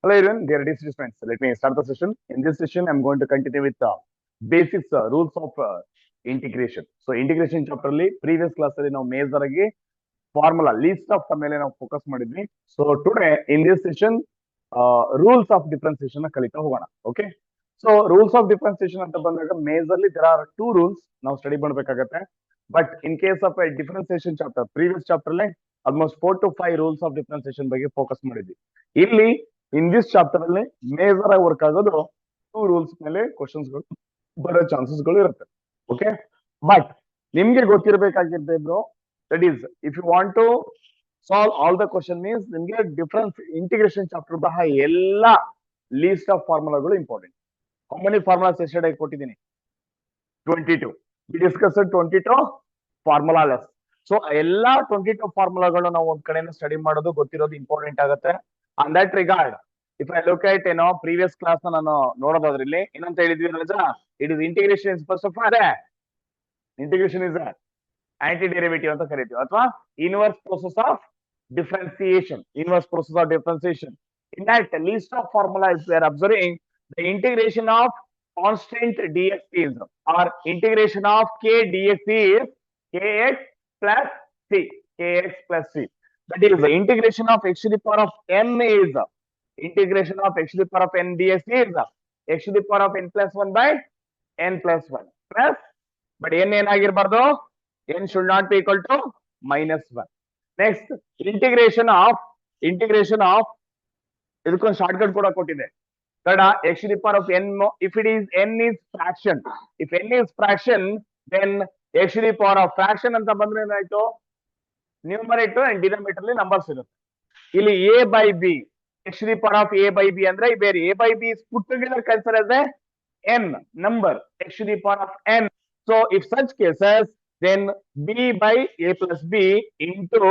Hello everyone, dear students. Let me start the session. In this session, I'm going to continue with the basics rules of integration. So integration chapter ಅಲ್ಲಿ previous class ಅಲ್ಲಿ ನಾವು major ಆಗಿ formula least of ಮೇಲೆ ನಾವು focus ಮಾಡಿದ್ವಿ. So today in this session rules of differentiation ಕಲಿತಾ ಹೋಗೋಣ. Okay, so rules of differentiation ಅಂತ ಬಂದಾಗ majorly there are two rules ನಾವು ಸ್ಟಡಿ ಮಾಡಬೇಕಾಗತ್ತೆ. But in case of differentiation chapter previous chapter ಅಲ್ಲಿ almost 4 to 5 rules of differentiation ಬಗ್ಗೆ focus ಮಾಡಿದ್ವಿ. ಇಲ್ಲಿ ಇನ್ ದಿಸ್ ಚಾಪ್ಟರ್ ಅಲ್ಲಿ ಮೇಜರ್ ಆಗಿ ವರ್ಕ್ ಆಗೋದು ಟೂ ರೂಲ್ಸ್ ಮೇಲೆ ಕ್ವಶನ್ಸ್ ಬರೋ ಚಾನ್ಸಸ್ ಗಳು ಇರುತ್ತೆ. ಓಕೆ, ಬಟ್ ನಿಮ್ಗೆ ಗೊತ್ತಿರಬೇಕಾಗಿರ್ಬೇಕು that is if you want to solve all the question means ನಿಮಗೆ ಡಿಫರೆನ್ಸ್ ಇಂಟಿಗ್ರೇಷನ್ ಚಾಪ್ಟರ್ ಬಹ ಎಲ್ಲ ಲೀಸ್ಟ್ ಆಫ್ ಫಾರ್ಮುಲಾಗಳು important. How many formulas yesterday ಕೊಟ್ಟಿದ್ದೀನಿ? 22. we discussed 22 formulas. ಸೊ ಎಲ್ಲಾ 22 ಫಾರ್ಮುಲಾಗಳು ನಾವು ಒಂದ್ ಕಡೆಯಿಂದ ಸ್ಟಡಿ ಮಾಡೋದು ಗೊತ್ತಿರೋದು ಇಂಪಾರ್ಟೆಂಟ್ ಆಗುತ್ತೆ. On that regard if I look at ಏನೋ ಪ್ರೀವಿಯಸ್ ಕ್ಲಾಸ್ ನಾನು ನೋಡೋದಾದ್ರಲ್ಲಿ ಏನಂತ ಹೇಳಿದ್ವಿ ರಜಾ? It is integration is first of all integration is anti derivative ಅಂತ ಕರಿತೀವಿ, ಅಥವಾ inverse process of differentiation. Inverse process of differentiation. In that least of formula is we are observing the integration of constant dx is or integration of k dx is kx plus c. kx plus c. That is the integration of x to the power of n is integration of x to the power of n dx is x to the power of n plus 1 by n plus 1 plus, but n ಏನಾಗಿರಬಾರ್ದು, n should not be equal to -1. Next, integration of ಇದಕ್ಕೊಂದು short cut ಕೂಡ ಕೊಟ್ಟಿದೆ. x to the power of n, if it is n is fraction, if n is fraction then x to the power of fraction ಅಂತ ಬಂದ್ರೆ ಏನಾಯ್ತು, numerator and denominator ಅಲ್ಲಿ numbers ಇರುತ್ತೆ. ಇಲ್ಲಿ a by b, x to the power of a by b ಅಂದ್ರೆ ಬೇರೆ a by b is put together considered as n number x to the power of n. So if such cases then b by a plus b into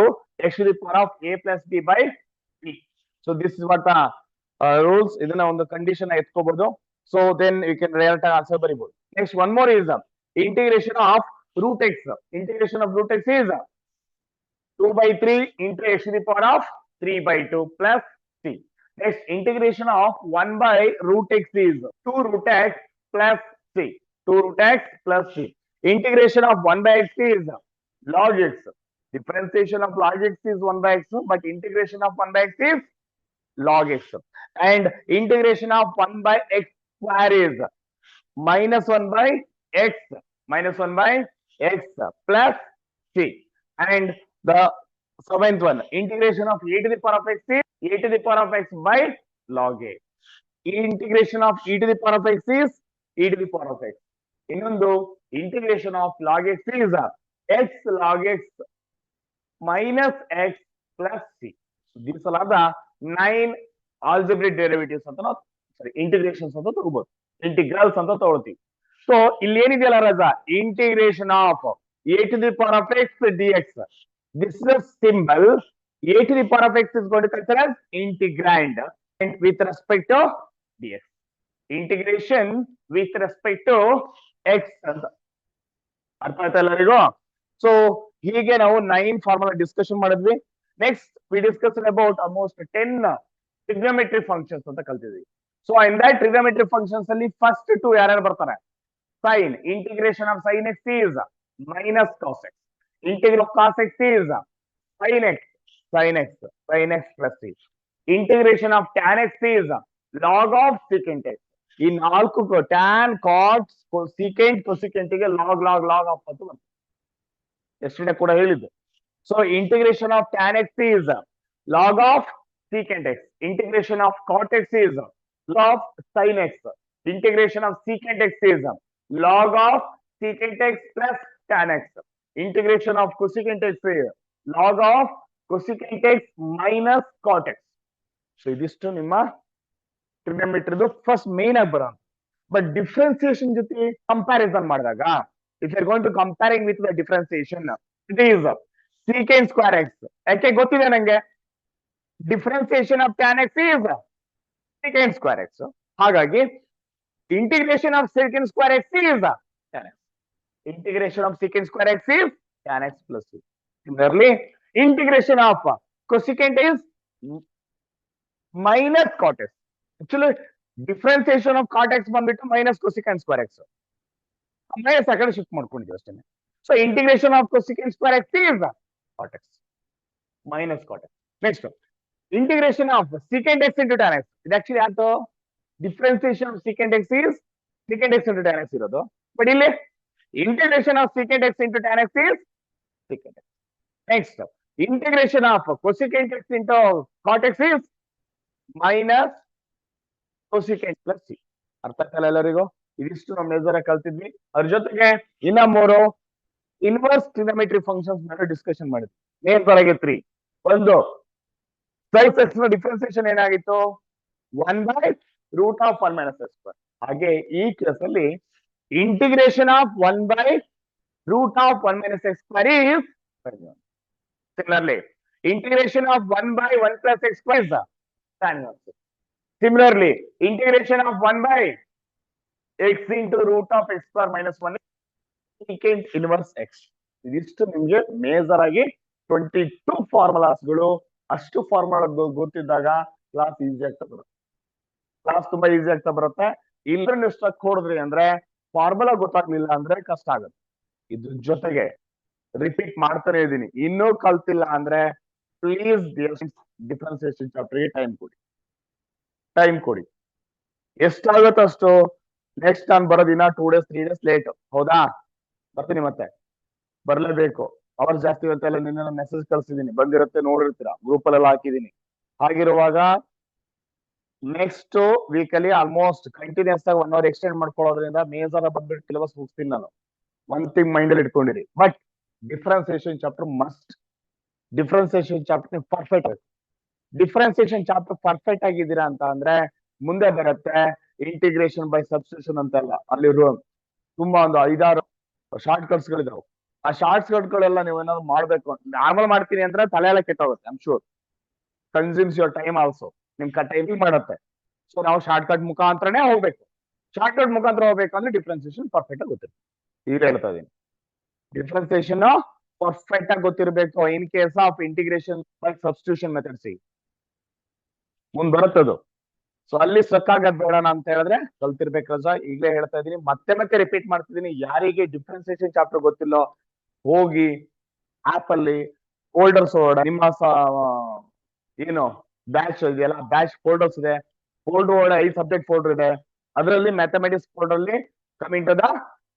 x to the power of a plus b by b. So this is what the rules. ಇದನ್ನ ಒಂದು condition ಎತ್ಕೋಬಹುದು. So then you can direct answer ಬರೀಬಹುದು. Next one more is integration of root x. Integration of root x is 2 by 3 into x to the power of 3 by 2 plus c. Next, integration of 1 by root x is 2 root x plus c. 2 root x plus c. Integration of 1 by x is log x. Differentiation of log x is 1 by x, but integration of 1 by x is log x. And integration of 1 by x square is -1 by x, -1 by x plus c. And the seventh one, integration of a to the power of x is a to the power of x by log a. Integration of e to the power of x is e to the power of x. ಇನ್ನೊಂದು integration of log x is x log x minus x plus c. So these are the 9 algebraic derivatives ಅಂತ ನಾವು integrations ಅಂತ ತಗೋಬಹುದು, integrals ಅಂತ ತಗೊಳ್ತೀವಿ. So ಇಲ್ಲಿ ಏನಿದೆಯಲ್ಲ ರಜಾ, integration of a to the power of x dx. This is a symbol. A to the power of x is going to consider as integrand and with respect to dx. Integration with respect to x ಅಂತ ಅರ್ಥ ಆಯ್ತಾ ಎಲ್ಲರಿಗೂ? So ಹೀಗೆ ನಾವು 9 formula discussion ಮಾಡಿದ್ವಿ. Next we discussed about almost 10 trigonometric functions ಅಂತ ಕಲ್ತಿದ್ವಿ. So in that trigonometric functions ಅಲ್ಲಿ ಫಸ್ಟ್ 2 ಯಾರ್ಯಾರು ಬರ್ತಾರೆ? Sine, integration of sine x is minus cos x. Integral of cos x is sin x plus c. Integration of tan x is log of secant x. ಈ ನಾಲ್ಕು tan, cot, secant, cosecant ಗೆ log of ಅಂತ ಬರ್ತದೆ. ಎಷ್ಟೇ ಕೂಡ ಹೇಳಿದ್ದು. So integration of tan x is log of secant x. Integration of cot x is log of sin x. Integration of secant x is log of secant x plus tan x. Integration of cosecant x is log of cosecant x minus cot x. So ಇದಿಷ್ಟು ನಿಮ್ಮ ಟ್ರಿಗ್ನೋಮೆಟ್ರಿದು first main ಆಗಿ ಬರೋದು. But differentiation ಜೊತೆ comparison ಮಾಡಿದಾಗ, if you are going to comparing with the differentiation, it is secant square x. ಯಾಕೆ ಗೊತ್ತಿದೆ ನಂಗೆ? Differentiation of tan x is secant square x. ಹಾಗಾಗಿ integration of secant square x is tan x. Integration of secant square x is tan x plus c. Similarly, integration of cosecant is minus cot x. Actually, differentiation of cot x ಬಂದ್ಬಿಟ್ಟು minus cosecant square x. Minus ಆ ಕಡೆ shift ಮಾಡ್ಕೊಂಡಿದ್ದೀವಿ ಅಷ್ಟೇ. So integration of cosecant square x is cot x minus cot x. Next, integration of secant x into tan x. ಇದು actually ಯಾವುದು differentiation of secant x is secant x into tan x ಇರೋದು. But ಇಲ್ಲಿ integration of secant x into tan x is secant x. Next, integration of cosecant x into cot x is minus cosecant plus c. ಅರ್ಥ ಆಗ್ತಲ್ಲ ಎಲ್ಲರಿಗೂ? ಇದಿಷ್ಟು ನಾವು major ಆಗಿ ಕಲ್ತಿದ್ವಿ. ಅದ್ರ ಜೊತೆಗೆ ಇನ್ನ ಮೂರು ಇನ್ವರ್ಸ್ ಟ್ರಿಗೊನೋಮೆಟ್ರಿ ಫಂಕ್ಷನ್ಸ್ ಮೇಲೆ ಡಿಸ್ಕಷನ್ ಮಾಡಿದ್ವಿ. ಮೇಜರ್ ಆಗಿ 3. ಒಂದು ಸೈಸ್ ಎಕ್ಸ್ ನ ಡಿಫ್ರೆನ್ಸಿಯೇಷನ್ ಏನಾಗಿತ್ತು, 1/√1 - x². ಹಾಗೆ ಈ ಕೇಸ್ ಅಲ್ಲಿ integration of 1/√1 - x² is similarly integration of 1/1 + x² is tan inverse. Similarly, integration of 1/x into √(x²) - 1 secant inverse x. ಇದಿಷ್ಟು ನಿಮ್ಗೆ ಮೇಜರ್ ಆಗಿ 22 ಫಾರ್ಮುಲಾಸ್ಗಳು. ಅಷ್ಟು ಫಾರ್ಮುಲಾ ಗೊತ್ತಿದ್ದಾಗ ಕ್ಲಾಸ್ ಈಸಿ ಆಗ್ತಾ ಬರುತ್ತೆ. ಕ್ಲಾಸ್ ತುಂಬಾ ಈಸಿ ಆಗ್ತಾ ಬರುತ್ತೆ. ಇಲ್ಲದ್ರೆ ನೀವು ಸ್ಟ್ರಕ್ ಹೊಡೆದ್ರಿ ಅಂದ್ರೆ, ಫಾರ್ಮುಲಾ ಗೊತ್ತಾಗ್ಲಿಲ್ಲ ಅಂದ್ರೆ ಕಷ್ಟ ಆಗುತ್ತೆ. ಇದ್ರ ಜೊತೆಗೆ ರಿಪೀಟ್ ಮಾಡ್ತಾನೆ ಇದ್ದೀನಿ, ಇನ್ನೂ ಕಲ್ತಿಲ್ಲ ಅಂದ್ರೆ ಪ್ಲೀಸ್ ಡಿಫ್ರೆನ್ಸಿಯೇಷನ್ ಚಾಪ್ಟರ್ಗೆ ಟೈಮ್ ಕೊಡಿ. ಎಷ್ಟಾಗುತ್ತೆ ಅಷ್ಟು. ನೆಕ್ಸ್ಟ್ ನಾನು ಬರೋದಿನ 2 days 3 days ಲೇಟ್. ಹೌದಾ? ಬರ್ತೀನಿ, ಮತ್ತೆ ಬರ್ಲೇಬೇಕು. ಅವರ್ ಜಾಸ್ತಿ ಇರುತ್ತೆ ಎಲ್ಲ. ನಿನ್ನೆ ಮೆಸೇಜ್ ಕಳ್ಸಿದೀನಿ, ಬಂದಿರುತ್ತೆ, ನೋಡಿರ್ತೀರಾ, ಗ್ರೂಪ್ ಅಲ್ಲೆಲ್ಲ ಹಾಕಿದೀನಿ. ಹಾಗಿರುವಾಗ ನೆಕ್ಸ್ಟ್ ವೀಕ್ ಅಲ್ಲಿ ಆಲ್ಮೋಸ್ಟ್ ಕಂಟಿನ್ಯೂಸ್ ಆಗಿ 1 hour ಎಕ್ಸ್ಟೆಂಡ್ ಮಾಡ್ಕೊಳ್ಳೋದ್ರಿಂದ ಮೇಜರ್ ಬಂದ್ಬಿಟ್ಟು ಸಿಲೆಬಸ್ ಮುಗಿಸ್ತೀನಿ ನಾನು. ಒನ್ ಥಿಂಗ್ ಮೈಂಡ್ ಅಲ್ಲಿ ಇಟ್ಕೊಂಡಿರಿ. But differentiation chapter must. Differentiation chapter perfect. Differentiation chapter perfect ಆಗಿದ್ದೀರಾ ಅಂತ ಅಂದ್ರೆ ಮುಂದೆ ಬರುತ್ತೆ ಇಂಟಿಗ್ರೇಷನ್ ಬೈ ಸಬ್ಸ್ಟಿಟ್ಯೂಷನ್ ಅಂತೆಲ್ಲ. ಅಲ್ಲಿ ತುಂಬಾ ಒಂದು 5-6 ಶಾರ್ಟ್ ಕಟ್ಸ್ ಗಳಿದಾವೆ. ಆ ಶಾರ್ಟ್ ಕಟ್ ಗಳೆಲ್ಲ ನೀವು ಏನಾದ್ರು ಮಾಡ್ಬೇಕು, ನಾರ್ಮಲ್ ಮಾಡ್ತೀನಿ ಅಂದ್ರೆ ತಲೆ ಎಲ್ಲ ಕೆಟ್ಟೋಗುತ್ತೆ. I'm sure consumes your time also. ನಿಮ್ ಟೈಮಿಂಗ್ ಮಾಡುತ್ತೆ. ಸೊ ನಾವು ಶಾರ್ಟ್ ಕಟ್ ಮುಖಾಂತರನೇ ಹೋಗ್ಬೇಕು. ಶಾರ್ಟ್ ಕಟ್ ಮುಖಾಂತರ ಹೋಗ್ಬೇಕಂದ್ರೆ ಡಿಫ್ರೆನ್ಸಿಯೇಷನ್ ಪರ್ಫೆಕ್ಟ್ ಆಗಿ ಗೊತ್ತಿರುತ್ತೆ. ಈಗ ಹೇಳ್ತಾ ಇದೀನಿ, ಡಿಫ್ರೆನ್ಸಿಯೇಷನ್ ಪರ್ಫೆಕ್ಟ್ ಆಗಿ ಗೊತ್ತಿರಬೇಕು. ಇನ್ case of integration by substitution methods ಮುಂದ್ ಬರುತ್ತದು. ಸೊ ಅಲ್ಲಿ ಸ್ಟ್ರಕ್ ಆಗೋದ್ ಬೇಡ ಅಂತ ಹೇಳಿದ್ರೆ ಕಲ್ತಿರ್ಬೇಕು ರಜಾ. ಈಗಲೇ ಹೇಳ್ತಾ ಇದೀನಿ, ಮತ್ತೆ ರಿಪೀಟ್ ಮಾಡ್ತಿದೀನಿ. ಯಾರಿಗೆ ಡಿಫ್ರೆನ್ಸಿಯೇಷನ್ ಚಾಪ್ಟರ್ ಗೊತ್ತಿಲ್ಲೋ ಹೋಗಿ ಆಪ್ ಅಲ್ಲಿ ಫೋಲ್ಡರ್ಸ್ ನಿಮ್ಮ ಏನು ಬ್ಯಾಚ್ ಇದೆಯಲ್ಲ, ಬ್ಯಾಚ್ ಫೋಲ್ಡರ್ಸ್ ಇದೆ. ಫೋಲ್ಡರ್ ಒಳಗಡೆ 5 ಸಬ್ಜೆಕ್ಟ್ ಫೋಲ್ಡರ್ ಇದೆ. ಅದರಲ್ಲಿ ಮ್ಯಾಥಮೆಟಿಕ್ಸ್ ಫೋಲ್ಡರ್ ಅಲ್ಲಿ coming to the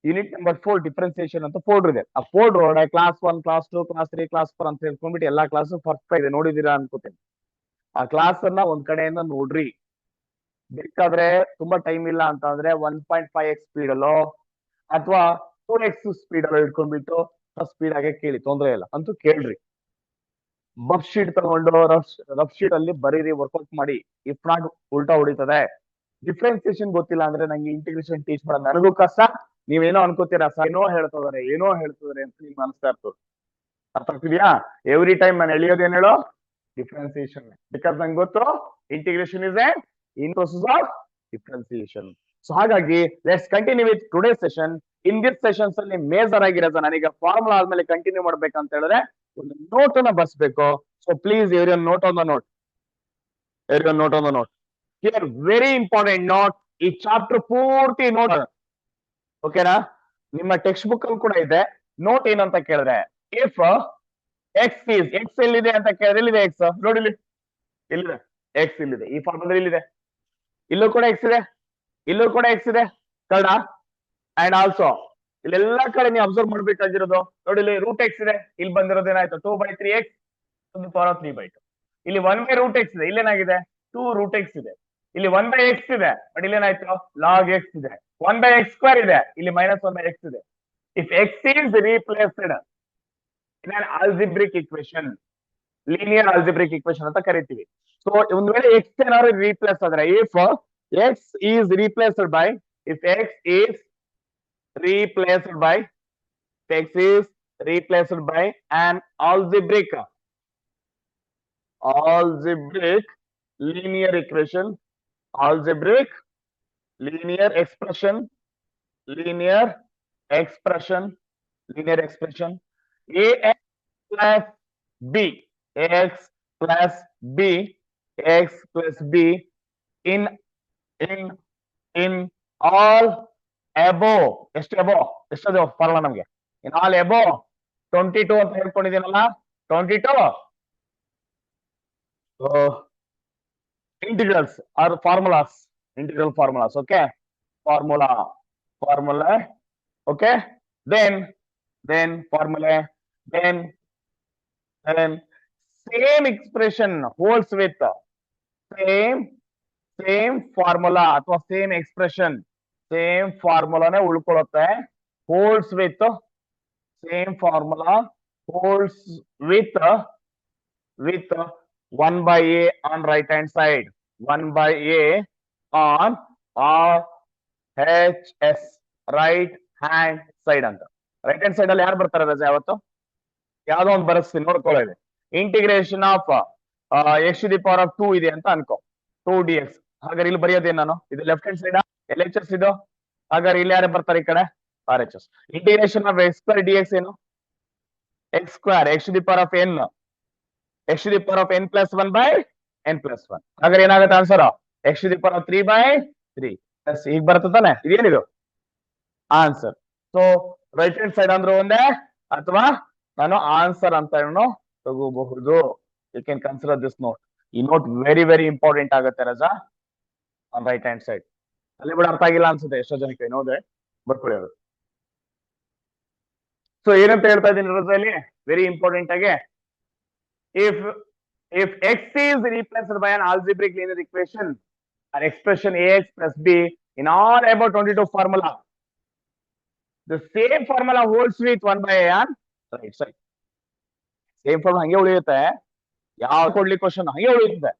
unit number 4 differentiation ಅಂತ ಫೋಲ್ಡರ್ ಇದೆ. ಆ ಫೋಲ್ಡರ್ ಒಳಗಡೆ ಕ್ಲಾಸ್ 1, ಕ್ಲಾಸ್ 2, ಕ್ಲಾಸ್ 3, ಕ್ಲಾಸ್ 4 ಅಂತ ಹೇಳ್ಕೊಂಡ್ಬಿಟ್ಟು ಎಲ್ಲಾ ಕ್ಲಾಸ್ ಪರ್ಫೆಕ್ಟ್ ಇದೆ. ನೋಡಿದೀರಾ ಅನ್ಕೋತೀನಿ. ಆ ಕ್ಲಾಸ್ ಅನ್ನ ಒಂದ್ ಕಡೆಯಿಂದ ನೋಡ್ರಿ. ಬೇಕಾದ್ರೆ ತುಂಬಾ ಟೈಮ್ ಇಲ್ಲ ಅಂತ ಅಂದ್ರೆ 1.5x ಸ್ಪೀಡ್ ಅಲ್ಲೋ ಅಥವಾ 2x ಸ್ಪೀಡ್ ಅಲ್ಲೋ ಇಟ್ಕೊಂಡ್ಬಿಟ್ಟು ಸ್ಪೀಡ್ ಆಗಿ ಕೇಳಿ, ತೊಂದ್ರೆ ಇಲ್ಲ. ಅಂತೂ ಕೇಳ್ರಿ. ಬಫ್ ಶೀಟ್ ತಗೊಂಡು ರಫ್ ಶೀಟ್ ಅಲ್ಲಿ ಬರೀರಿ, ವರ್ಕೌಟ್ ಮಾಡಿ. ಇಫ್ ನಾಟ್ ಉಲ್ಟಾ ಹೊಡಿತದೆ. ಡಿಫ್ರೆನ್ಸಿಯೇಷನ್ ಗೊತ್ತಿಲ್ಲ ಅಂದ್ರೆ ನಂಗೆ ಇಂಟಿಗ್ರೇಷನ್ ಟೀಚ್ ಮಾಡೋದು ನನಗೂ ಕಷ್ಟ. ನೀವೇನೋ ಅನ್ಕೋತೀರಾ, ಏನೋ ಹೇಳ್ತಿದಾರೆ ಅಂತ ನಿಮ್ಗೆ ಅನ್ಸ್ತಾ ಇರ್ತದೆ. ಅರ್ಥ ಆಗ್ತಿದ್ಯಾ? ಎವ್ರಿ ಟೈಮ್ ನಾನು ಎಳಿಯೋದೇನ್ ಹೇಳೋ ಡಿಫ್ರೆನ್ಸಿಯೇಷನ್. ಬಿಕಾಸ್ ನಂಗೆ ಗೊತ್ತು integration is a in process of differentiation. So ಹಾಗಾಗಿ let's continue with today session. In this sessions ಅಲ್ಲಿ ಮೇಜರ್ ಆಗಿರೋದು ನನಗೆ ಫಾರ್ಮುಲಾ ಆದ್ಮೇಲೆ ಕಂಟಿನ್ಯೂ ಮಾಡ್ಬೇಕಂತ ಹೇಳಿದ್ರೆ ಒಂದು ನೋಟ್ ಅನ್ನ ಬರ್ಸ್ಬೇಕು. So please everyone note on the note. Here very important note. ಈ ಚಾಪ್ಟರ್ ಪೂರ್ತಿ ನೋಟ್, ಓಕೆನಾ? ನಿಮ್ಮ ಟೆಕ್ಸ್ಟ್ ಬುಕ್ ಅಲ್ಲಿ ಕೂಡ ಇದೆ. ನೋಟ್ ಏನಂತ ಕೇಳಿದ್ರೆ, ಇಫ್ ಎಕ್ಸ್ ಈಸ್, ಎಕ್ಸ್ ಎಲ್ಲಿದೆ ಅಂತ ಕೇಳಿದ್ರೆ ಎಲ್ಲಿದೆ ಎಕ್ಸ್? ನೋಡಿ ಇಲ್ಲಿದೆ ಎಕ್ಸ್, ಇಲ್ಲಿದೆ. ಈ ಫಾರ್ಮುಲಾ ಇಲ್ಲಿದೆ. ಇಲ್ಲೂ ಕೂಡ ಎಕ್ಸ್ ಇದೆ, ಇಲ್ಲೂ ಕೂಡ ಎಕ್ಸ್ ಇದೆ. ಕನ್ನಡ ಅಂಡ್ ಆಲ್ಸೋ ಇಲ್ಲೆಲ್ಲಾ ಕಡೆ ನೀವು ಅಬ್ಸರ್ವ್ ಮಾಡ್ಬೇಕಾಗಿರೋದು ನೋಡಿ, ಇಲ್ಲಿ ರೂಟ್ ಎಕ್ಸ್ ಇದೆ. ಇಲ್ಲಿ ಬಂದಿರೋದು ಏನಾಯ್ತು? 2/3x to the power of 3/2. ಇಲ್ಲಿ 1/√x ಇದೆ. ಇಲ್ಲೇನಾಗಿದೆ? 2√x ಇದೆ. ಇಲ್ಲಿ 1/x ಇದೆ, ಬಟ್ ಇಲ್ಲೇನಾಯ್ತು? log x ಇದೆ. 1/x² ಇದೆ, ಇಲ್ಲಿ -1/x ಇದೆ. If x is replaced in an algebraic equation, linear algebraic equation ಅಂತ ಕರಿತೀವಿ. ಸೊ ಒಂದ್ ವೇಳೆ x ಏನಾದ್ರು ರೀಪ್ಲೇಸ್ ಆದ್ರೆ, if x is replaced by, if x is replaced by an algebraic linear equation, algebraic linear expression, ax plus b, x plus b in in in all above ಎಷ್ಟು above ಎಷ್ಟದು formula ನಮ್ಗೆ in all above 22 ಅಂತ ಹೇಳ್ಕೊಂಡಿದ್ದೀನಲ್ಲ 22 integrals or formulas integral formulas okay formula okay then formula then same expression holds with same formula ಅಥವಾ same expression same formula ನೇ ಉಳ್ಕೊಳ್ಳುತ್ತೆ holds with same formula holds with 1 by a on right hand side 1 by a on RHS right hand side ಅಂತ right hand side ಅಲ್ಲಿ ಯಾರು ಬರ್ತಾರೆ ರಜೆ ಯಾವತ್ತು ಯಾವ್ದೋ ಒಂದು ಬರೆಸ್ತೀನಿ ನೋಡ್ಕೊಳ್ಳಿ integration of x to the power of 2 ಇದೆ ಅಂತ ಅನ್ಕೋ 2 dx ಹಾಗಾದ್ರೆ ಇಲ್ಲಿ ಬರೆಯೋದೇನು ನಾನು ಇದು left hand side L H S ಇದು ಹಾಗಾದ್ರೆ ಇಲ್ಲಿ ಯಾರು ಬರ್ತಾರೆ ಈ ಕಡೆ R H S integration of x square d x ಏನು x square x to the power of n x to the power of n plus 1 by n plus 1 ಹಾಗಾದ್ರೆ ಏನಾಗುತ್ತೆ answer x to the power of 3 by 3 yes ಈಗ ಬರುತ್ತೆ ತಾನೆ ಇದೇನಿದು answer so right hand side ಅಂದ್ರೆ ಒಂದೇ ಅಥವಾ ನಾನು ಆನ್ಸರ್ ಅಂತ ಏನು ತಗೋಬಹುದು you can consider this note ಈ ನೋಟ್ ವೆರಿ ವೆರಿ ಇಂಪಾರ್ಟೆಂಟ್ ಆಗುತ್ತೆ Raza on right hand side ಅಲ್ಲಿ ಕೂಡ ಅರ್ಥ ಆಗಿಲ್ಲ ಅನ್ಸುತ್ತೆ ಎಷ್ಟೋ ಜನಕ್ಕೆ ನೋಡಿದ್ರೆ ಬರ್ಕೊಳ್ಳಿ ಅದು ಸೊ ಏನಂತ ಹೇಳ್ತಾ ಇದ್ದೀನಿ ರಜಾಲಿ ವೆರಿ ಇಂಪಾರ್ಟೆಂಟ್ ಆಗಿ if x is replaced by an algebraic linear equation or expression ax plus b in all above 22 formula, the same formula holds with 1 by a on right side. Same formula ಹಂಗೆ ಉಳಿಯುತ್ತೆ ಯಾವ ಕೊಡ್ಲಿ question ಹಂಗೆ ಉಳಿಯುತ್ತೆ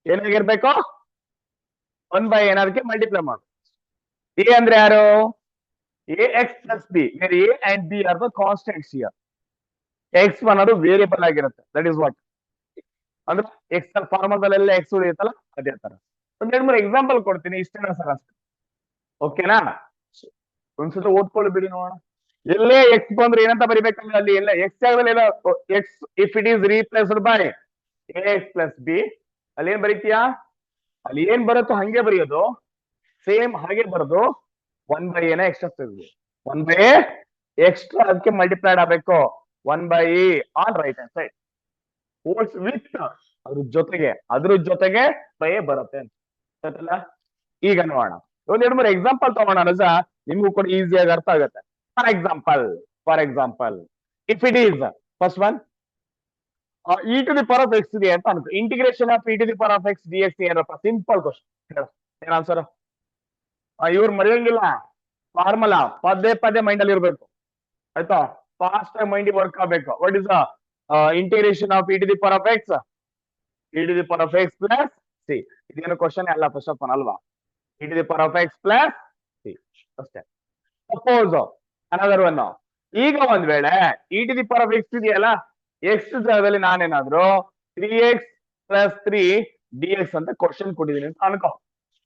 ಏನಾಗಿರ್ಬೇಕು 1 by ಏನಾದಕ್ಕೆ multiply ಮಾಡು a ಅಂದ್ರೆ ಯಾರು ax plus b where a and b are the constants here. x ಅನ್ನೋದು ವೇರಿಯಬಲ್ ಆಗಿರುತ್ತೆ ದಟ್ ಇಸ್ ವಾಟ್ ಅಂದ್ರೆ ಎಕ್ಸ್ ಫಾರ್ಮದಲ್ಲೆಲ್ಲ ಎಕ್ಸ್ ಉಳಿಯುತ್ತಲ್ಲ ಅದೇ ತರ ಒಂದ್ 2-3 ಎಕ್ಸಾಂಪಲ್ ಕೊಡ್ತೀನಿ ಇಷ್ಟೇನಾ ಸರ್ ಅಷ್ಟೇ ಓಕೆನಾ ಒಂದ್ಸಲ ಓದ್ಕೊಳ್ಳಿ ಬಿಡಿ ನೋಡೋಣ ಎಲ್ಲೇ ಎಕ್ಸ್ ಬಂದ್ರೆ ಏನಂತ ಬರಿಬೇಕಂದ್ರೆ ಅಲ್ಲಿ ಎಲ್ಲ ಎಕ್ಸ್ ಆಗದಲ್ಲಿ ಎಲ್ಲ X if it is replaced by X plus B ಅಲ್ಲಿ ಏನ್ ಬರೀತೀಯಾ ಅಲ್ಲಿ ಏನ್ ಬರುತ್ತೋ ಹಂಗೆ ಬರೆಯೋದು ಸೇಮ್ ಹಾಗೆ ಬರೋದು 1 by ಏನ ಎಕ್ಸ್ಟ್ರಾ ತೆಗೆದು 1 by ಎಕ್ಸ್ಟ್ರಾ ಅದಕ್ಕೆ ಮಲ್ಟಿಪ್ಲೈಡ್ ಆಗಬೇಕು 1 by a on right hand side holds with ಅದ್ರ ಜೊತೆಗೆ by ಬರುತ್ತೆ ಅಂತ ಈಗ ನೋಡೋಣ ಒಂದ್ 2-3 ಎಕ್ಸಾಂಪಲ್ ತಗೋಣ ರಜಾ ನಿಮ್ಗೂ ಕೂಡ ಈಸಿಯಾಗಿ ಅರ್ಥ ಆಗುತ್ತೆ for example if it is first one e to the power of x ಇದೆ ಅಂತ ಅನ್ಕೋ integration of e to the power of x d x ಏನಪ್ಪ ಸಿಂಪಲ್ ಕ್ವಶನ್ ಏನ್ ಆನ್ಸರ್ ಇವ್ರು ಮರೆಯಂಗಿಲ್ಲ ಫಾರ್ಮುಲಾ ಪದೇ ಮೈಂಡ್ ಅಲ್ಲಿ ಇರ್ಬೇಕು ಆಯ್ತಾ ಫಾಸ್ಟ್ ಆಗಿ ಮೈಂಡ್ ವರ್ಕ್ ಆಗಬೇಕು what is integration of e to the power of x e to the power of x plus c ಇದೇನು ಕ್ವಶನ್ ಅಲ್ಲ ಫಸ್ಟ್ ಆಫ್ ಆಲ್ ಅಲ್ವಾ e to the power of x plus c ಅಷ್ಟೇ suppose another one ಈಗ ಒಂದ್ ವೇಳೆ e to the power of x ಇದೆಯಲ್ಲ x ಜಾಗದಲ್ಲಿ ನಾನೇನಾದ್ರು 3x ಪ್ಲಸ್ 3 dx ಅಂತ ಕ್ವಶನ್ ಕೊಟ್ಟಿದ್ದೀನಿ ಅಂತ ಅನ್ಕೋ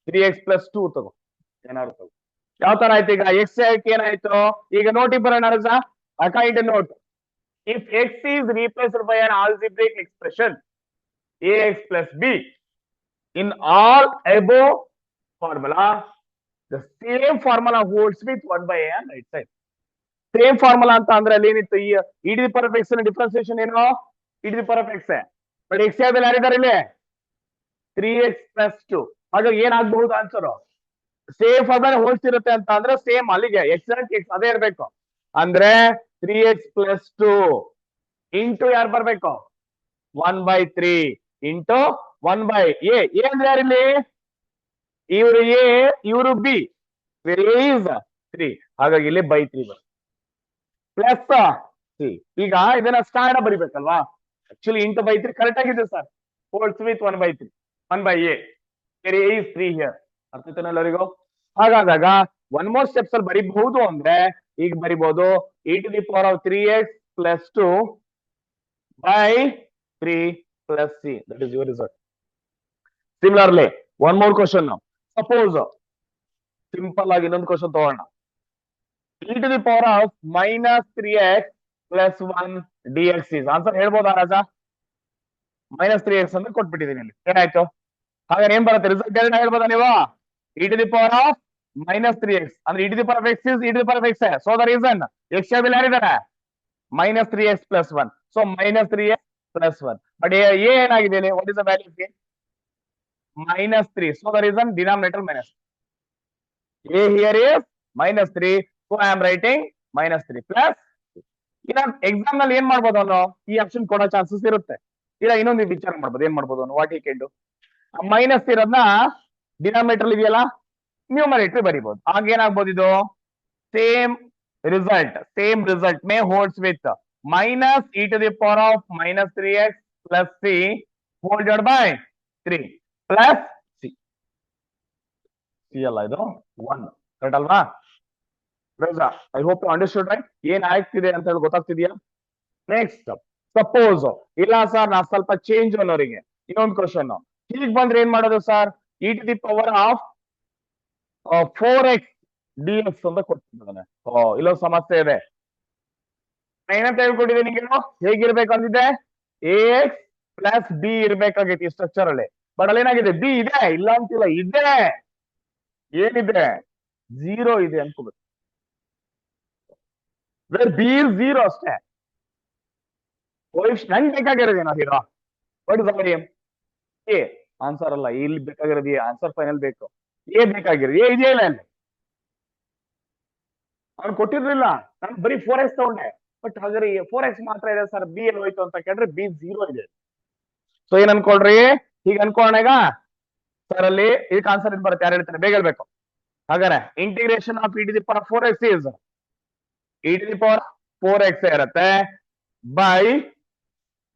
3x ಪ್ಲಸ್ 2 ತಗೋ ಏನಾದ್ರು ತಗೋ ಯಾವ ತರ ಆಯ್ತು ಈಗ ಎಕ್ಸ್ ಏನಾಯ್ತು ಈಗ ನೋಟಿಗೆ ಬರೋಣ ರಜಾ ಅಕೈಂಡ್ note if x is replaced by an algebraic expression ax plus b in all above formula the same formula holds with 1 by a on right side same formula ಅಂತ ಅಂದ್ರೆ ಅಲ್ಲಿ ಏನಿತ್ತು ಈ e to the power of x differentiation ಏನು e to the power of x but x ಆದಲ್ಲಿ ಯಾರಿದ್ದಾರೆ ಇಲ್ಲಿ 3x plus 2 ಹಾಗಾಗಿ ಏನಾಗಬಹುದು ಆನ್ಸರ್ ಸೇಮ್ ಫಾರ್ಮುಲಾ ಹೋಲ್ಸಿರುತ್ತೆ ಅಂತ ಅಂದ್ರೆ ಸೇಮ್ ಅಲ್ಲಿಗೆ ಎಕ್ಸಾಕ್ಟ್ ಎಕ್ಸ್ ಅದೇ ಇರಬೇಕು ಅಂದ್ರೆ 3x plus 2 ಇಂಟು ಯಾರು ಬರ್ಬೇಕು 1/3 ಇಂಟು 1 a ಅಂದ್ರೆ ಯಾರಿಲ್ಲಿ ಇವರು a ಇವರು b is 3 ಹಾಗಾಗಿ ಇಲ್ಲಿ by 3 ಬರುತ್ತೆ ಪ್ಲಸ್ ಸಿ ಈಗ ಇದನ್ನ ಸ್ಟಾರ್ಟ್ ಬರಿಬೇಕಲ್ವಾ ಆಕ್ಚುಲಿ ಇಂಟು by 3 ಕರೆಕ್ಟ್ ಆಗಿದೆ sir whole's with 1/3 1 by a here a is 3 here ಅರ್ಥ ಆಯ್ತಾ ಎಲ್ಲರಿಗೂ ಹಾಗಾದಾಗ ಒನ್ ಮೋರ್ ಸ್ಟೆಪ್ಸ್ ಅಲ್ಲಿ ಬರಿಬಹುದು ಅಂದ್ರೆ ಈಗ ಬರಿಬಹುದು e to the power of 3x plus 2 by 3 plus c that is your result. Similarly one more question now suppose simple ಆಗಿ ಇನ್ನೊಂದು question ತಗೋಣ e to the power of minus 3x plus 1 dx is answer ಹೇಳ್ಬೋದಾ Raja -3x ಅಂತ ಕೊಟ್ಬಿಟ್ಟಿದ್ದೀನಿ ಇಲ್ಲಿ ಏನಾಯ್ತು ಹಾಗಾದ್ರೆ ಏನ್ ಬರುತ್ತೆ ರಿಸಲ್ಟ್ ಹೇಳ್ಬೋದಾ ನೀವು e to the power of minus 3x ಅಂದ್ರೆ e to the power of x is e to the power of x. So the reason x table ಯಾರಿದ್ದಾರೆ minus 3x plus 1. So minus 3x plus 1. But a ಏನಾಗಿದೆ ಇಲ್ಲಿ? What is the value of a? Minus 3. So the reason denominator minus. A here is minus 3. So I am writing minus 3 plus. ಇನ್ನ exam ನಲ್ಲಿ ಏನ್ ಮಾಡ್ಬೋದು ಅವನು ಈ option ಕೊಡೋ chances ಇರುತ್ತೆ. ಇಲ್ಲ ಇನ್ನೊಂದು ವಿಚಾರ ಮಾಡ್ಬೋದು, ಏನ್ ಮಾಡ್ಬೋದು ಅವನು ವಾಟ್ ಈ ಕೆನ್ ಡು ಮೈನಸ್ ಇರೋದನ್ನ ಡಿನಾಮಿನೇಟರ್ ಇದೆಯಲ್ಲ ನ್ಯೂಮರೇಟರ್ ಬರಿಬಹುದು. ಆಗ ಏನಾಗ್ಬೋದು ಇದು same result May holds with minus e to the power of minus 3x plus c whole divided by 3 plus c. c ಅಲ್ಲ ಇದು 1 ಕರೆಕ್ಟ್ ಅಲ್ವಾ? I hope you understood right. ಏನ್ ಆಗ್ತಿದೆ ಅಂತ ಹೇಳಿ ಗೊತ್ತಾಗ್ತಿದ್ಯಾ? ನೆಕ್ಸ್ಟ್ ಸಪೋಸ್ ಇಲ್ಲ ಸರ್ ನಾ ಸ್ವಲ್ಪ ಚೇಂಜ್ ಅನ್ನೋರಿಗೆ ಇನ್ನೊಂದು ಕ್ವಶನ್ ಹೀಗೆ ಬಂದ್ರೆ ಏನ್ ಮಾಡೋದು sir? e to the power of 4x dx ಅಂತ ಕೊಡ್ತಿದ್ದಾನೆ. ಇಲ್ಲೊಂದು ಸಮಸ್ಯೆ ಇದೆ. ಏನಂತ ಹೇಳ್ಕೊಟ್ಟಿದೆ ನಿಮಗೆ? ಹೇಗಿರ್ಬೇಕು ಅಂದಿದ್ದೆ ax ಪ್ಲಸ್ ಬಿ ಇರ್ಬೇಕಾಗೈತಿ ಈ ಸ್ಟ್ರಕ್ಚರ್ ಅಲ್ಲಿ. ಬಟ್ ಅಲ್ಲಿ ಏನಾಗಿದೆ ಬಿ ಇದೆ, ಇಲ್ಲ ಅಂತಿಲ್ಲ, ಇದೆ. ಏನಿದೆ? 0 ಇದೆ ಅನ್ಕೋಬೇಕು. ಬಿ ಇಸ್ 0 ಅಷ್ಟೇ. ನಂಗೆ ಬೇಕಾಗಿರೋದು ಏನೋ hero what is our A answer ಅಲ್ಲ, ಇಲ್ಲಿ ಬೇಕಾಗಿರೋದು ಎ ಆನ್ಸರ್ ಫೈನಲ್ ಬೇಕು. ಎ ಬೇಕಾಗಿರೋದು ಎ ಇದೆಯಲ್ಲ ಅಲ್ಲಿ ಅವ್ನು ಕೊಟ್ಟಿರ್ಲಿಲ್ಲ. ನಾನು ಬರೀ 4x ತಗೊಂಡೆ. ಬಟ್ ಹಾಗಾದ್ರೆ 4x ಮಾತ್ರ ಇದೆ ಸರ್, ಬಿ ಎಲ್ಲಿ ಹೋಯ್ತು ಅಂತ ಕೇಳಿದ್ರೆ ಬಿ 0 ಇದೆ. ಸೊ ಏನ್ ಅನ್ಕೊಳ್ರಿ? ಹೀಗೆ ಅನ್ಕೋಣ ಈಗ ಸರ್ ಅಲ್ಲಿ ಇದಕ್ಕೆ ಆನ್ಸರ್ ಏನ್ ಬರುತ್ತೆ? ಯಾರು ಹೇಳ್ತಾರೆ? ಬೇಗ ಹೇಳ್ಬೇಕು. ಹಾಗಾದ್ರೆ integration of e to the power 4x is e to the power 4x ಇರುತ್ತೆ ಬೈ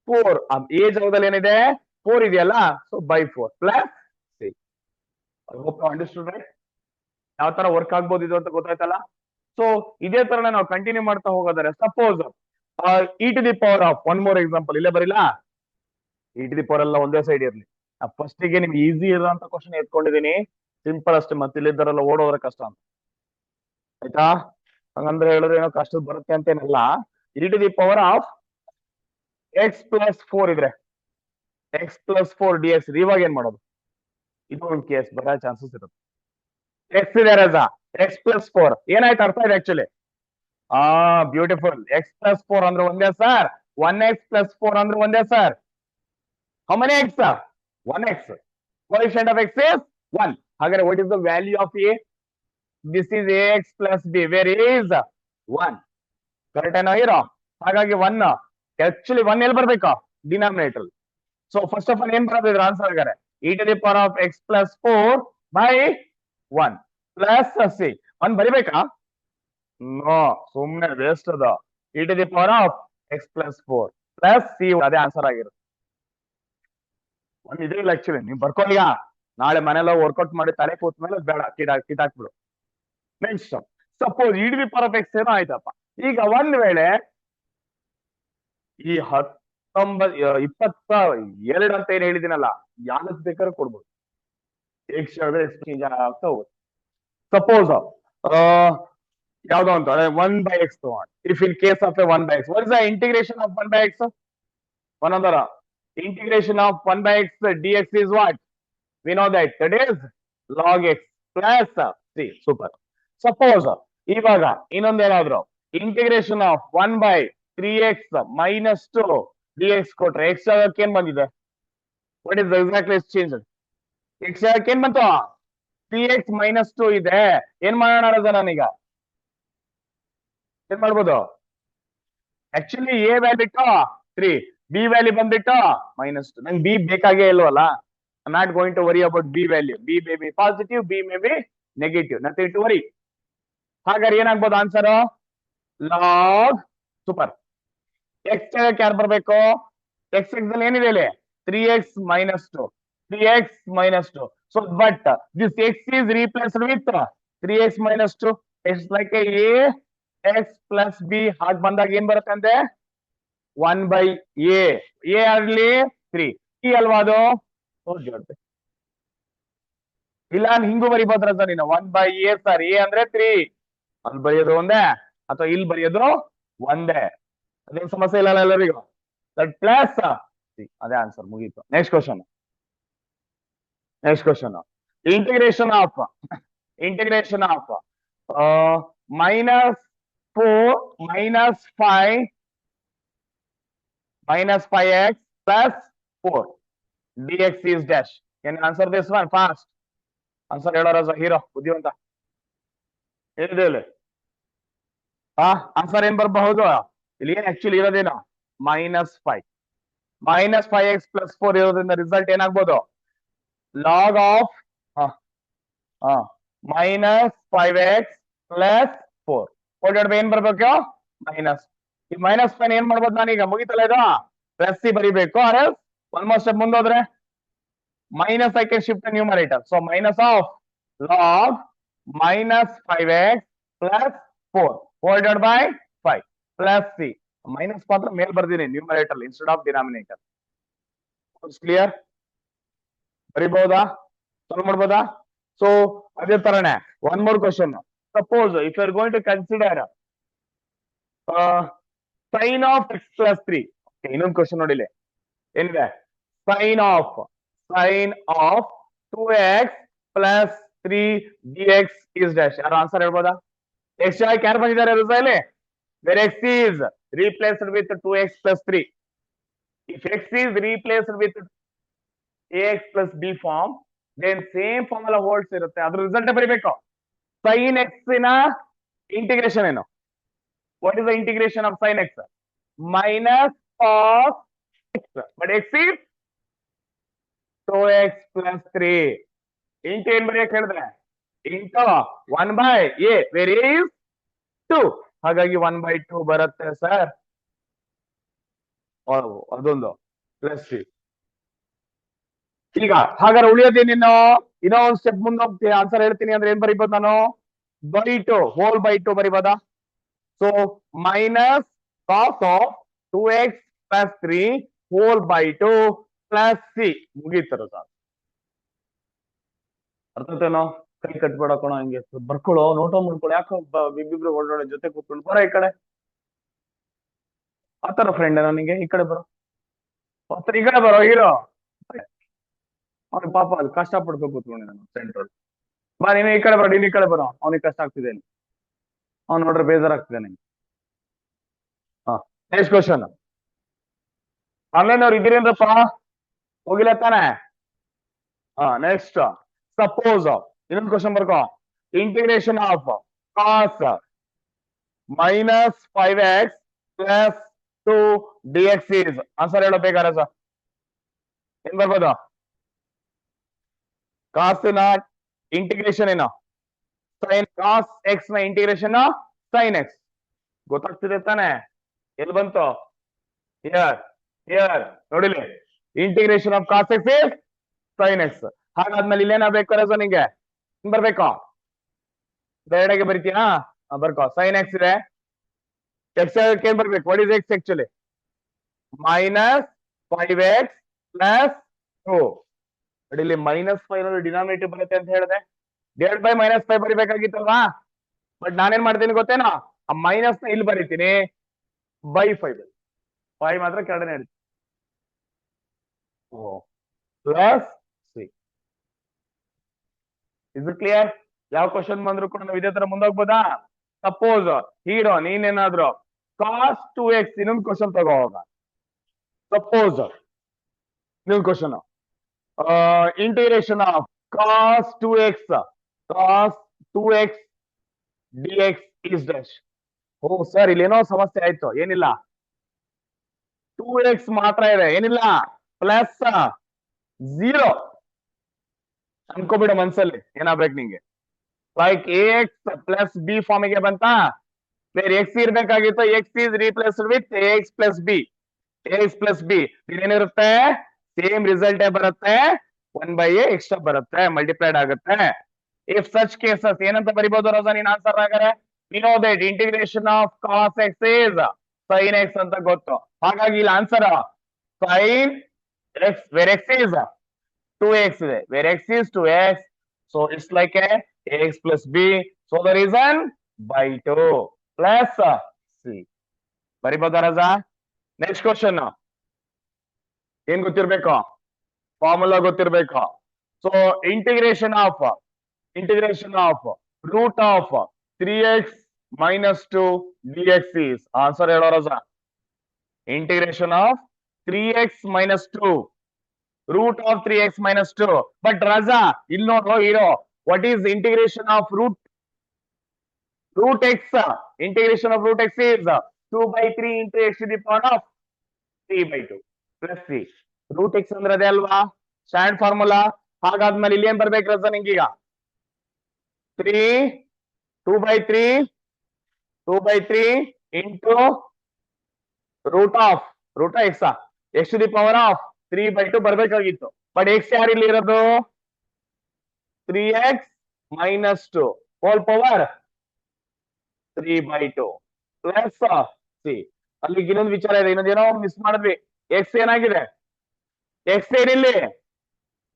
4. ಎ ಜಾಗದಲ್ಲಿ ಏನಿದೆ 4 ಇದೆಯಲ್ಲ, so by 4 plus C. Understood right? ಯಾವ ತರ ವರ್ಕ್ ಆಗ್ಬೋದು ಇದು ಅಂತ ಗೊತ್ತಾಯ್ತಲ್ಲ. ಸೊ ಇದೇ ತರ ನಾವು ಕಂಟಿನ್ಯೂ ಮಾಡ್ತಾ ಹೋಗೋದಾರೆ suppose e to the power of one more example ಇಲ್ಲೇ ಬರಿಲ್ಲ. e to the power ಎಲ್ಲ ಒಂದೇ ಸೈಡ್ ಇರ್ಲಿ. ಫಸ್ಟ್ ಗೆ ನಿಮ್ಗೆ ಈಸಿ ಇರೋಂತ ಕ್ವಶನ್ ಎತ್ಕೊಂಡಿದೀನಿ, ಸಿಂಪಲ್ ಅಷ್ಟೇ. ಮತ್ತೆ ಇಲ್ಲಿದ್ದರೆಲ್ಲ ಓಡೋದ್ರೆ ಕಷ್ಟ ಅಂತ ಆಯ್ತಾ? ಹಂಗಂದ್ರೆ ಹೇಳಿದ್ರೆ ಏನೋ ಕಷ್ಟ ಬರುತ್ತೆ ಅಂತೇನಲ್ಲ. e to the power of x plus 4 ಇದ್ರೆ x plus 4 dx ಇವಾಗ ಏನ್ ಮಾಡೋದು? ಇದು ಒಂದು ಕೇಸ್ ಬರೋ ಚಾನ್ಸಸ್ ಇರುತ್ತೆ. x ಇದೆ ರಜಾ, x plus 4 ಏನಾಯ್ತು ಅರ್ಥ ಇದೆ ಆಕ್ಚುಲಿ. ಬ್ಯೂಟಿಫುಲ್. x plus 4 ಅಂದ್ರೆ ಒಂದೇ ಸರ್, 1x plus 4 ಅಂದ್ರೆ ಒಂದೇ sir. How many x? 1x. Coefficient of x is 1. ಹಾಗಾದ್ರೆ what is the value of a? This is ax plus b where a is 1. Correct ಏನೋ hero? ಹಾಗಾಗಿ 1 actually 1 ಎಲ್ಲಿ ಬರ್ಬೇಕು? Denominator. So first of all ಏನ್ ಬರೋದಿದ್ರೆ answer ಹಾಗಾದ್ರೆ e to the power of x plus 4 by 1 plus c. 1 ಬರಿಬೇಕಾ? No, ಸುಮ್ನೆ waste ಅದ. e to the power of x plus 4 plus c ಅದೇ ಆನ್ಸರ್ ಆಗಿರುತ್ತೆ. 1 ಇದ್ರಿಲ್ಲ ಆಕ್ಚುಲಿ. ನೀವು ಬರ್ಕೊಳ್ಳಿ, ನಾಳೆ ಮನೆಲ್ಲ ವರ್ಕೌಟ್ ಮಾಡಿ ತಲೆ ಕೂತ್ ಮೇಲೆ ಬೇಡ ಕಿಟಾಕ್ಬಿಡು. Next suppose e to the power of x ಏನೋ ಆಯ್ತಪ್ಪ. ಈಗ ಒಂದ್ ವೇಳೆ ಈ 22 ಅಂತ ಏನ್ ಹೇಳಿದಿನಲ್ಲ, ಯಾವ್ದಕ್ ಬೇಕಾದ್ರೂ ಕೊಡ್ಬೋದು. ಎಕ್ಸ್ಚೇಂಜ್ ಆಗ್ತಾ ಹೋಗುತ್ತೆ. ಸಪೋಸ್ ಯಾವ್ದೋ ಅಂತ 1/x ತಗೊಂಡು, if in case of 1/x, what is the integration of 1/x? ಒಂದೊಂದರ integration of 1/x dx is what? We know that is log x plus c. Super. Suppose ಇವಾಗ ಇನ್ನೊಂದೇನಾದ್ರು integration of 1/3x minus 2 dx ಕೊಟ್ರೆ x ಜಾಗಕ್ಕೆ ಏನ್ ಬಂದಿದೆ? What is exactly change? x ಜಾಗಕ್ಕೆ ಏನ್ ಬಂತು? 3x minus 2 ಇದೆ. ಏನ್ ಮಾಡೋಣ ನಾನೀಗ? ಏನ್ ಮಾಡ್ಬೋದು? ಆಕ್ಚುಲಿ a ವ್ಯಾಲ್ಯೂ ಬಿಟ್ಟು 3, b ವ್ಯಾಲ್ಯೂ ಬಂದ್ಬಿಟ್ಟು -2. ನಂಗೆ b ಬೇಕಾಗೇ ಇಲ್ವಲ್ಲ. I'm not going to worry about b value. b may be positive, b may be negative. Nothing to worry. ಹಾಗಾದ್ರೆ ಏನಾಗ್ಬೋದು ಆನ್ಸರ್? ಲಾಗ್. ಸೂಪರ್. x ಜಾಗಕ್ಕೆ ಯಾರು ಬರ್ಬೇಕು? x ಅಲ್ಲಿ ಏನಿದೆ ಇಲ್ಲಿ? 3x minus 2. 3x minus 2. So, but this x is replaced with 3x minus 2. It's like a x plus b. ಹಾಗೆ ಬಂದಾಗ ಏನ್ ಬರುತ್ತಂತೆ? 1/a. a ಅಲ್ಲಿ 3. ಈ ಅಲ್ವಾ ಅದು? ಇಲ್ಲ ಹಿಂಗೂ ಬರಿಬೋದ್ರ ಸರ್ ನೀನು 1/a ಸರ್. a ಅಂದ್ರೆ 3. ಅಲ್ಲಿ ಬರೆಯೋದು ಒಂದೇ ಅಥವಾ ಇಲ್ಲಿ ಬರೆಯೋದು ಒಂದೇ, ಅದೇನು ಸಮಸ್ಯೆ ಇಲ್ಲ ಎಲ್ಲರಿಗೂ. ಪ್ಲಸ್ ಅದೇ ಆನ್ಸರ್, ಮುಗೀತು. Next question integration of integration of minus 4 minus 5 minus 5x plus 4 dx is dash. Can you answer this one fast? Answer ಹೇಳೋರ ಹೀರೋ ಬುದ್ಧಿವಂತ ಹೇಳಿದೆ ಆನ್ಸರ್ ಏನ್ ಬರಬಹುದು ಇಲ್ಲಿ ಏನ್ ಆಕ್ಚುಲಿ ಇರೋದೇನು -5 -5x + 4 ಇರೋದ್ರಿಂದ ರಿಸಲ್ಟ್ ಏನಾಗ್ಬೋದು log of -5x + 4 ಹೋಲ್ಡೆಡ್ ಬೈ ಏನ್ ಬರ್ಬೇಕು ಮೈನಸ್ ಈ -5 ಏನ್ ಮಾಡ್ಬೋದು ನಾನೀಗ ಮುಗಿತಲ್ಲ ಇದು ಪ್ಲಸ್ ಸಿ ಬರಿಬೇಕು or else one more step ಮುಂದೋದ್ರೆ minus I can shift the numerator. So minus of log -5x plus 4 divided by 5 plus c. Minus ಮಾತ್ರ ಮೇಲ್ ಬರ್ದಿನಿ numerator instead of denominator. It's clear? ಬರಿಬಹುದಾ ಸಾಲ್ವ್ ಮಾಡಬಹುದಾ so ಅದೇ ತರನೇ one more question. Suppose if you are going to consider sin of x plus 3. Okay, ಇನ್ನೊಂದು question ನೋಡಿಲಿ ಏನಿದೆ sin of 2x plus 3 dx is dash. ಯಾರು answer ಹೇಳ್ಬೋದಾ x ಜಾಗಕ್ಕೆ ಯಾರು ಬಂದಿದ್ದಾರೆ result where x is replaced with 2x plus 3. If x is replaced with ax plus b form, then same formula holds ಇರುತ್ತೆ. ಅದ್ರ result ಬರೀಬೇಕು sin x ನ integration ಏನು what is the integration of sin x minus cos x but x is 2x plus 3 into ಏನ್ ಬರೆಯಕ್ಕೆ ಹೇಳಿದ್ರೆ into 1 by a where a is 2 ಹಾಗಾಗಿ 1/2 ಬರುತ್ತೆ sir ಅದೊಂದು ಪ್ಲಸ್ ಸಿ ಈಗ ಹಾಗಾದ್ರೆ ಉಳಿಯೋದೇನೇನು ಇನ್ನೋ ಒಂದು ಸ್ಟೆಪ್ ಮುಂದೆ ಹೋಗ್ತೀನಿ ಆನ್ಸರ್ ಹೇಳ್ತೀನಿ ಅಂದ್ರೆ ಏನ್ ಬರೀಬಹುದು ನಾನು /2 ಹೋಲ್ ಬೈ 2 ಬರೀಬೋದಾ so minus cos of 2x plus 3 whole by 2 plus c ಮುಗೀತರು sir ಅರ್ಥತೇನೋ ಕೈ ಕಟ್ಬೇಡ ಕಣೋ ಹಿಂಗೆ ಬರ್ಕೊಳ್ಳೋ ನೋಟೋ ಮಾಡ್ಕೊಳ್ಳೋ ಯಾಕೆ ಇಬ್ಬಿಬ್ರು ಹೊರಡೋ ಜೊತೆ ಕೂತ್ಕೊಂಡು ಬರೋ ಈ ಕಡೆ ಆತರ ಫ್ರೆಂಡ್ ನನಗೆ ಈ ಕಡೆ ಬರೋ ಈ ಕಡೆ ಬರೋ ಹೀರೋ ಅವ್ನಿಗೆ ಪಾಪ ಅಲ್ಲಿ ಕಷ್ಟ ಪಡ್ಕೊ ಕೂತ್ಕೊಂಡೆ ನಾನು ಸೆಂಟ್ರಲ್ ಬಾ ನೀನು ಈ ಕಡೆ ಬರೋ ನೀನು ಈ ಕಡೆ ಬರೋ ಅವನಿಗೆ ಕಷ್ಟ ಆಗ್ತಿದ್ದೇನೆ ಅವ್ನು ನೋಡ್ರೆ ಬೇಜಾರಾಗ್ತಿದೆ ನಿಂಗೆ ನೆಕ್ಸ್ಟ್ ಕ್ವಶನ್ ಆನ್ಲೈನ್ ಅವ್ರು ಇದ್ದೀರೇನ್ರಪ್ಪ ಹೋಗಿಲ್ಲ ತಾನೆ ನೆಕ್ಸ್ಟ್ ಸಪೋಸ್ ಇನ್ನೊಂದು ಕ್ವಶನ್ ಬರ್ಕೋ integration of cos -5x plus 2 dx is answer ಹೇಳೋ ಬೇಕಾರೆ ಸರ್ ಏನ್ ಬರ್ಬೋದು ಕಾಸಿನ ಇಂಟಿಗ್ರೇಷನ್ ಏನು ಸೈನ್ ಕಾಸ್ ಎಕ್ಸ್ ನ ಇಂಟಿಗ್ರೇಷನ್ ಸೈನ್ ಎಕ್ಸ್ ಗೊತ್ತಾಗ್ತಿದೆ ತಾನೆ ಎಲ್ಲಿ ಬಂತು ಹಿಯರ್ ನೋಡಿಲಿ integration of cos x is sine x ಹಾಗಾದ್ಮೇಲೆ ಇಲ್ಲೇನಾಗಬೇಕು ರಜ ನಿಂಗೆ ಬರ್ಬೇಕು ಬೇರೆಡೆಗೆ ಬರಿತೀಯಾ ಬರ್ಕೋ ಸೈನ್ ಎಕ್ಸ್ ಇದೆ ಎಕ್ಸ್ ಏನ್ ಬರ್ಬೇಕು what is x actually -5x plus 2 ಇಲ್ಲಿ -5 ಡಿನಾಮಿನೇಟರ್ ಬರುತ್ತೆ ಅಂತ ಹೇಳಿದೆ ಡಿವೈಡ್ ಬೈ -5 ಬರಿಬೇಕಾಗಿತ್ತಲ್ವಾ ಬಟ್ ನಾನೇನ್ ಮಾಡ್ತೀನಿ ಗೊತ್ತೇನಾ ಆ ಮೈನಸ್ ನ ಇಲ್ಲಿ ಬರೀತೀನಿ ಬೈ 5 ಮಾತ್ರ ಕೆಳಗಡೆ ಹೇಳ್ತೀನಿ ಪ್ಲಸ್ ಸಿ ಇದು ಕ್ಲಿಯರ್ ಯಾವ ಕ್ವಶನ್ ಬಂದ್ರು ಕೂಡ ನಾವು ಇದೇ ತರ ಮುಂದೋಗ್ಬೋದಾ ಸಪೋಸ್ ಹೀರೋ ನೀನೇನಾದ್ರು cos 2x ಇನ್ನೊಂದು ಕ್ವಶನ್ ತಗೋ ಹೋಗ ಸಪೋಸ್ ಇನ್ನೊಂದು question integration of cos 2x dx is dash. Oh sir ಇಲ್ಲೇನೋ ಸಮಸ್ಯೆ ಆಯ್ತು ಏನಿಲ್ಲ 2x ಮಾತ್ರ ಇದೆ ಏನಿಲ್ಲ ಪ್ಲಸ್ 0 ಅನ್ಕೋಬಿಡ ಮನ್ಸಲ್ಲಿ ಏನಾಗ್ಬೇಕು ನಿಂಗೆ ಲೈಕ್ ax ಪ್ಲಸ್ ಬಿ ಫಾರ್ಮಿಗೆ ಬಂತಾ ಬೇರೆ x ಇರ್ಬೇಕಾಗಿತ್ತು x is replaced with ax plus b ಏನಿರುತ್ತೆ ಸೇಮ್ ರಿಸಲ್ಟ್ ಬರುತ್ತೆ 1/a ಎಕ್ಸ್ಟ್ರಾ ಬರುತ್ತೆ ಮಲ್ಟಿಪ್ಲೈಡ್ ಆಗುತ್ತೆ ಇಫ್ ಸಚ್ ಕೇಸಸ್ ಏನಂತ ಬರಿಬಹುದು ರೋಜಾ ನೀನ್ ಆನ್ಸರ್ ಹಾಗಾದ್ರೆ we know that integration of cos x is sin x ಅಂತ ಗೊತ್ತು ಹಾಗಾಗಿ ಇಲ್ಲಿ answer sin x where x is 2x ಇದೆ where x is 2x so it's like a ax plus b so the reason by 2 plus c ಬರಿಬಹುದಾ ರಾಜಾ next question ಏನ್ ಗೊತ್ತಿರ್ಬೇಕು formula ಗೊತ್ತಿರ್ಬೇಕು so integration of integration of root of 3x minus 2 dx is answer ಹೇಳೋ ರಜಾ integration of 3x minus 2 root of 3x minus 2 but raza ಇಲ್ಲಿ ನೋಡ್ರೋ ಇರೋ what is integration of root x integration of root x is 2 by 3 into x to the power of 3 by 2 plus c root x ಅಂದ್ರೆ ಅದೇ ಅಲ್ವಾ stand formula ಹಾಗಾದ್ಮೇಲೆ ಇಲ್ಲಿ ಏನ್ ಬರ್ಬೇಕು ರಜಾ ನಿಂಗೀಗ 3 2 by 3 into root of x x to the power of 3 by 2 ಬರ್ಬೇಕಾಗಿತ್ತು but x ಯಾರು ಇಲ್ಲಿ ಇರೋದು 3x minus 2 whole power 3 by 2 plus c ಅಲ್ಲಿ ಇನ್ನೊಂದು ವಿಚಾರ ಇದೆ ಇನ್ನೊಂದೇನೋ ಮಿಸ್ ಮಾಡಿದ್ವಿ x ಏನಾಗಿದೆ x ಏನಿಲ್ಲಿ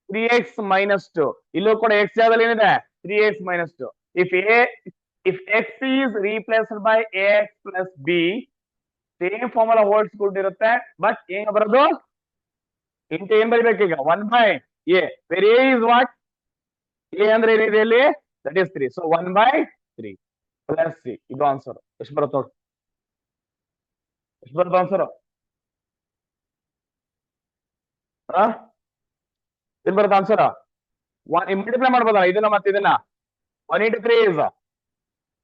3x minus 2 ಇಲ್ಲೂ ಕೂಡ x ಜಾಗದಲ್ಲಿ ಏನಿದೆ 3x minus 2 if x is replaced by ax plus b same formula holds good ಇರುತ್ತೆ ಬಟ್ ಏನ್ ಬರೋದು ಇಂಟು ಏನ್ ಬರಿಬೇಕೀಗ 1 by a where a is what a ಅಂದ್ರೆ ಏನಿದೆ ಇಲ್ಲಿ that is 3 so 1 by 3 plus c ಇದು ಆನ್ಸರ್ ಎಷ್ಟು ಬರುತ್ತೆ ನೋಡಿ ಎಷ್ಟು ಬರುತ್ತೆ ಆನ್ಸರ್ ಏನ್ ಬರುತ್ತೆ ಆನ್ಸರ್ ಮಲ್ಟಿಪ್ಲೈ ಮಾಡ್ಬೋದಲ್ಲ ಇದನ್ನ ಮತ್ತೆ ಇದನ್ನ 1 into 3 is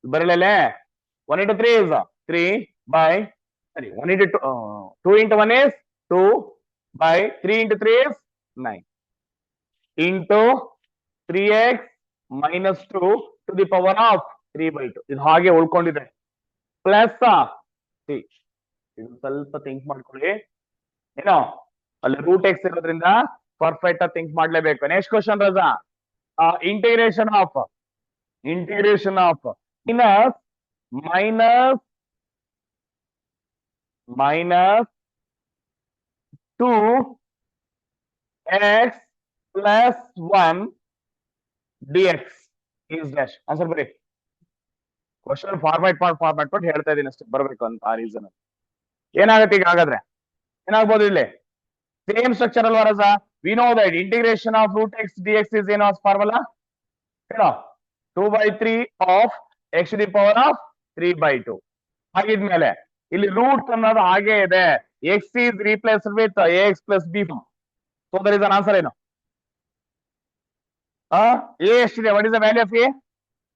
ಬರಲೇ 1 into 3 is 3 by 1 into 2 into 1 is 2 by 3 into 3 is 9 into 3x minus 2 to the power of 3 by 2 ಇದು ಹಾಗೆ ಉಳ್ಕೊಂಡಿದೆ ಪ್ಲಸ್ ಸಿ ಇದು ಸ್ವಲ್ಪ ಥಿಂಕ್ ಮಾಡ್ಕೊಳ್ಳಿ ಏನೋ ಅಲ್ಲಿ ರೂಟ್ ಎಕ್ಸ್ ಇರೋದ್ರಿಂದ ಪರ್ಫೆಕ್ಟ್ ಆಗಿ ಥಿಂಕ್ ಮಾಡ್ಲೇಬೇಕು ನೆಕ್ಸ್ಟ್ ಕ್ವಶನ್ ರಜಾ integration of minus 2x plus 1 dx is dash answer ಬರೀ ಕ್ವಶನ್ ಫಾರ್ಮ್ಯಾಟ್ ಮಾಡಿ ಹೇಳ್ತಾ ಇದೀನಿ ಅಷ್ಟೇ ಬರ್ಬೇಕು ಅಂತ ಆ ರೀಸನ್ ಏನಾಗುತ್ತೆ ಈಗ ಹಾಗಾದ್ರೆ ಏನಾಗ್ಬೋದು ಇಲ್ಲಿ ಸೇಮ್ ಸ್ಟ್ರಕ್ಚರ್ ಅಲ್ವಾ Raza we know that integration of root x dx is ಏನೋ ಫಾರ್ಮುಲಾ ಹೇಳೋ 2 by 3 of x to the power of 3 by 2 ಹಾಗಿದ್ಮೇಲೆ ಇಲ್ಲಿ ರೂಟ್ ಅನ್ನೋದು ಹಾಗೆ ಇದೆ x is replaced with x plus b so there is an answer ಏನು a ಎಷ್ಟಿದೆ what is the value of a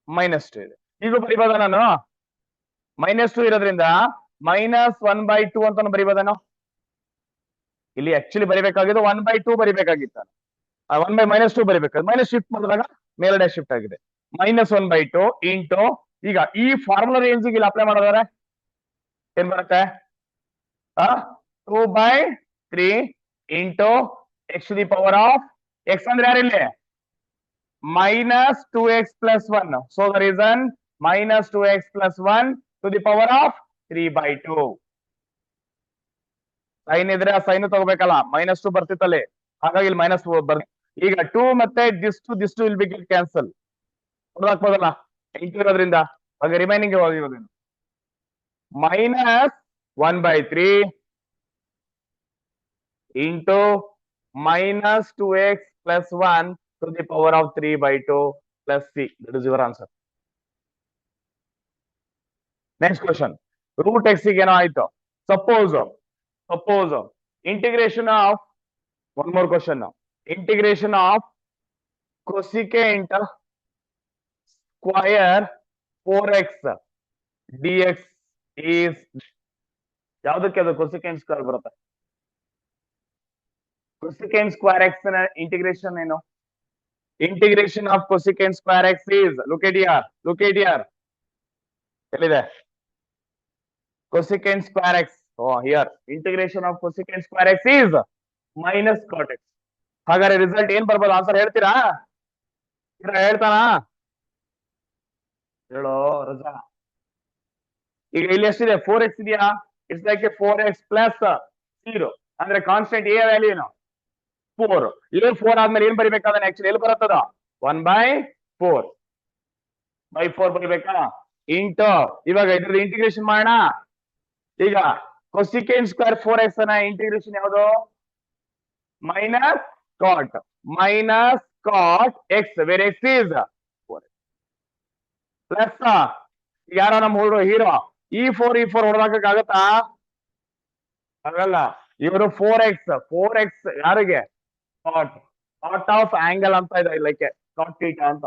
-2 ಇದೆ ಈಗ ಬರಿಬೋದ ನಾನು -2 ಇರೋದ್ರಿಂದ -1/2 ಅಂತ ಬರಿಬೋದೇನೋ ಇಲ್ಲಿ ಆಕ್ಚುಲಿ ಬರಿಬೇಕಾಗಿದ್ದು 1/2 ಬರಿಬೇಕಾಗಿತ್ತು 1/-2 ಬರಿಬೇಕಾದ್ರೆ ಮೈನಸ್ ಶಿಫ್ಟ್ ಮಾಡಿದಾಗ ಮೇಲ್ಗಡೆ ಶಿಫ್ಟ್ ಆಗಿದೆ -1/2 ಇಂಟು ಈಗ ಈ ಫಾರ್ಮುಲಾ ರೇಂಜ್ ಇಲ್ಲಿ ಅಪ್ಲೈ ಮಾಡೋದಾದ್ರೆ ಏನ್ ಬರುತ್ತೆ 2 by 3 into x to the power of x ಅಂದ್ರೆ ಯಾರಿಲ್ಲಿ -2x plus 1 so the reason -2x plus 1 to the power of 3 by 2 sign ಇದ್ರೆ ಆ ಸೈನ್ ತಗೋಬೇಕಲ್ಲ -2 ಬರ್ತಿತ್ತಲ್ಲಿ ಹಾಗಾಗಿ ಇಲ್ಲಿ -4 ಈಗ 2 ಮತ್ತೆ this two will be cancel ಹಾಕ್ಬೋದಲ್ಲ ಇಂಟು ಇರೋದ್ರಿಂದ ಹಾಗೆ ರಿಮೈನಿಂಗ್ ಹೋಗಿರೋದೇನು -1/3 into -2x plus 1 to the power of 3 by 2 plus c. That is your answer. Next question. Root x ಗೆ ಏನೋ ಆಯ್ತು. Suppose integration of one more question now. Integration of cosecant square 4x dx is ಯಾವ್ದಕ್ಕೆ ಅದು cosecant square ಬರುತ್ತೆ cosecant square x ನ integration ಏನು integration of cosecant square x is look at here ಎಲ್ಲಿದೆ cosecant square x oh here integration of cosecant square x is minus cot x ಹಾಗಾದ್ರೆ result ಏನ್ ಬರ್ಬೋದು answer ಹೇಳ್ತೀರಾ ಹೇಳ್ತಾನಾ ಹೇಳೋ ರಜಾ ಈಗ ಇಲ್ಲಿ ಎಷ್ಟಿದೆ 4x ಇದೆಯಾ ಇಟ್ಸ್ ಲೈಕ್ 4x ಪ್ಲಸ್ 0 ಅಂದ್ರೆ ಕಾನ್ಸ್ಟೆಂಟ್ ಎ ವ್ಯಾಲ್ಯೂ ಏನು 4 ಇಲ್ಲಿ 4 ಆದ್ಮೇಲೆ ಏನ್ ಬರಿಬೇಕಾದ್ರೆ ಆಕ್ಚುಲಿ ಎಲ್ಲಿ ಬರುತ್ತದ 1/4 ಬರಿಬೇಕಾ ಇಂಟು ಇವಾಗ ಇದ್ರದ್ದು ಇಂಟಿಗ್ರೇಷನ್ ಮಾಡೋಣ ಈಗ cosecant square 4x ನ ಇಂಟಿಗ್ರೇಷನ್ ಯಾವುದು minus cot x where x is plus ಯಾರೋ ನಮ್ಮ ಹೀರೋ E4 ಹೊಡೆದಾಕಕ್ಕಾಗತ್ತಾ? ಆಗಲ್ಲ. ಇವರು 4x ಯಾರಿಗೆ ಕಾಟ್ ಆಫ್ ಆಂಗಲ್ ಅಂತ ಇದೆ, ಲೈಕ್ ಕಾಟ್ ಥೀಟಾ ಅಂತ,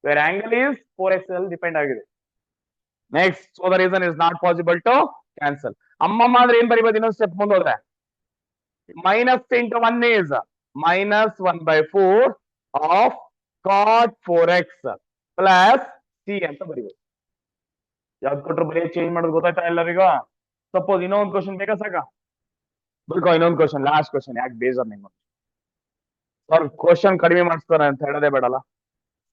ವೇರ್ ಆಂಗಲ್ ಈಸ್ 4x ಅಲ್ಲಿ ಡಿಪೆಂಡ್ ಆಗಿದೆ. Next, so the reason is not possible to cancel. ಅಮ್ಮಮ್ಮ ಅಂದ್ರೆ ಏನ್ ಬರೀಬೋದು? ಇನ್ನೊಂದು ಸ್ಟೆಪ್ ಮುಂದೋದ್ರೆ minus into 1 is -1/4 of cot 4x plus c ಅಂತ ಬರೀಬೋದು. ಯಾವ್ದು ಕೊಟ್ಟರು ಬರೀ ಚೇಂಜ್ ಮಾಡೋದು ಗೊತ್ತಾಯ್ತಾ ಎಲ್ಲರಿಗೂ? ಸಪೋಸ್ ಇನ್ನೊಂದು ಕ್ವಶನ್ ಬೇಕಾ ಸಾಕ? ಬೇಕಾ ಇನ್ನೊಂದು ಕ್ವಶನ್, ಲಾಸ್ಟ್ ಕ್ವಶನ್. ಯಾಕೆ ಬೇಜಾರ್ ನಿಮ್ಗೆ? ಸರ್ ಕ್ವಶನ್ ಕಡಿಮೆ ಮಾಡಿಸ್ತಾರೆ ಅಂತ ಹೇಳೋದೇ ಬೇಡಲ್ಲ.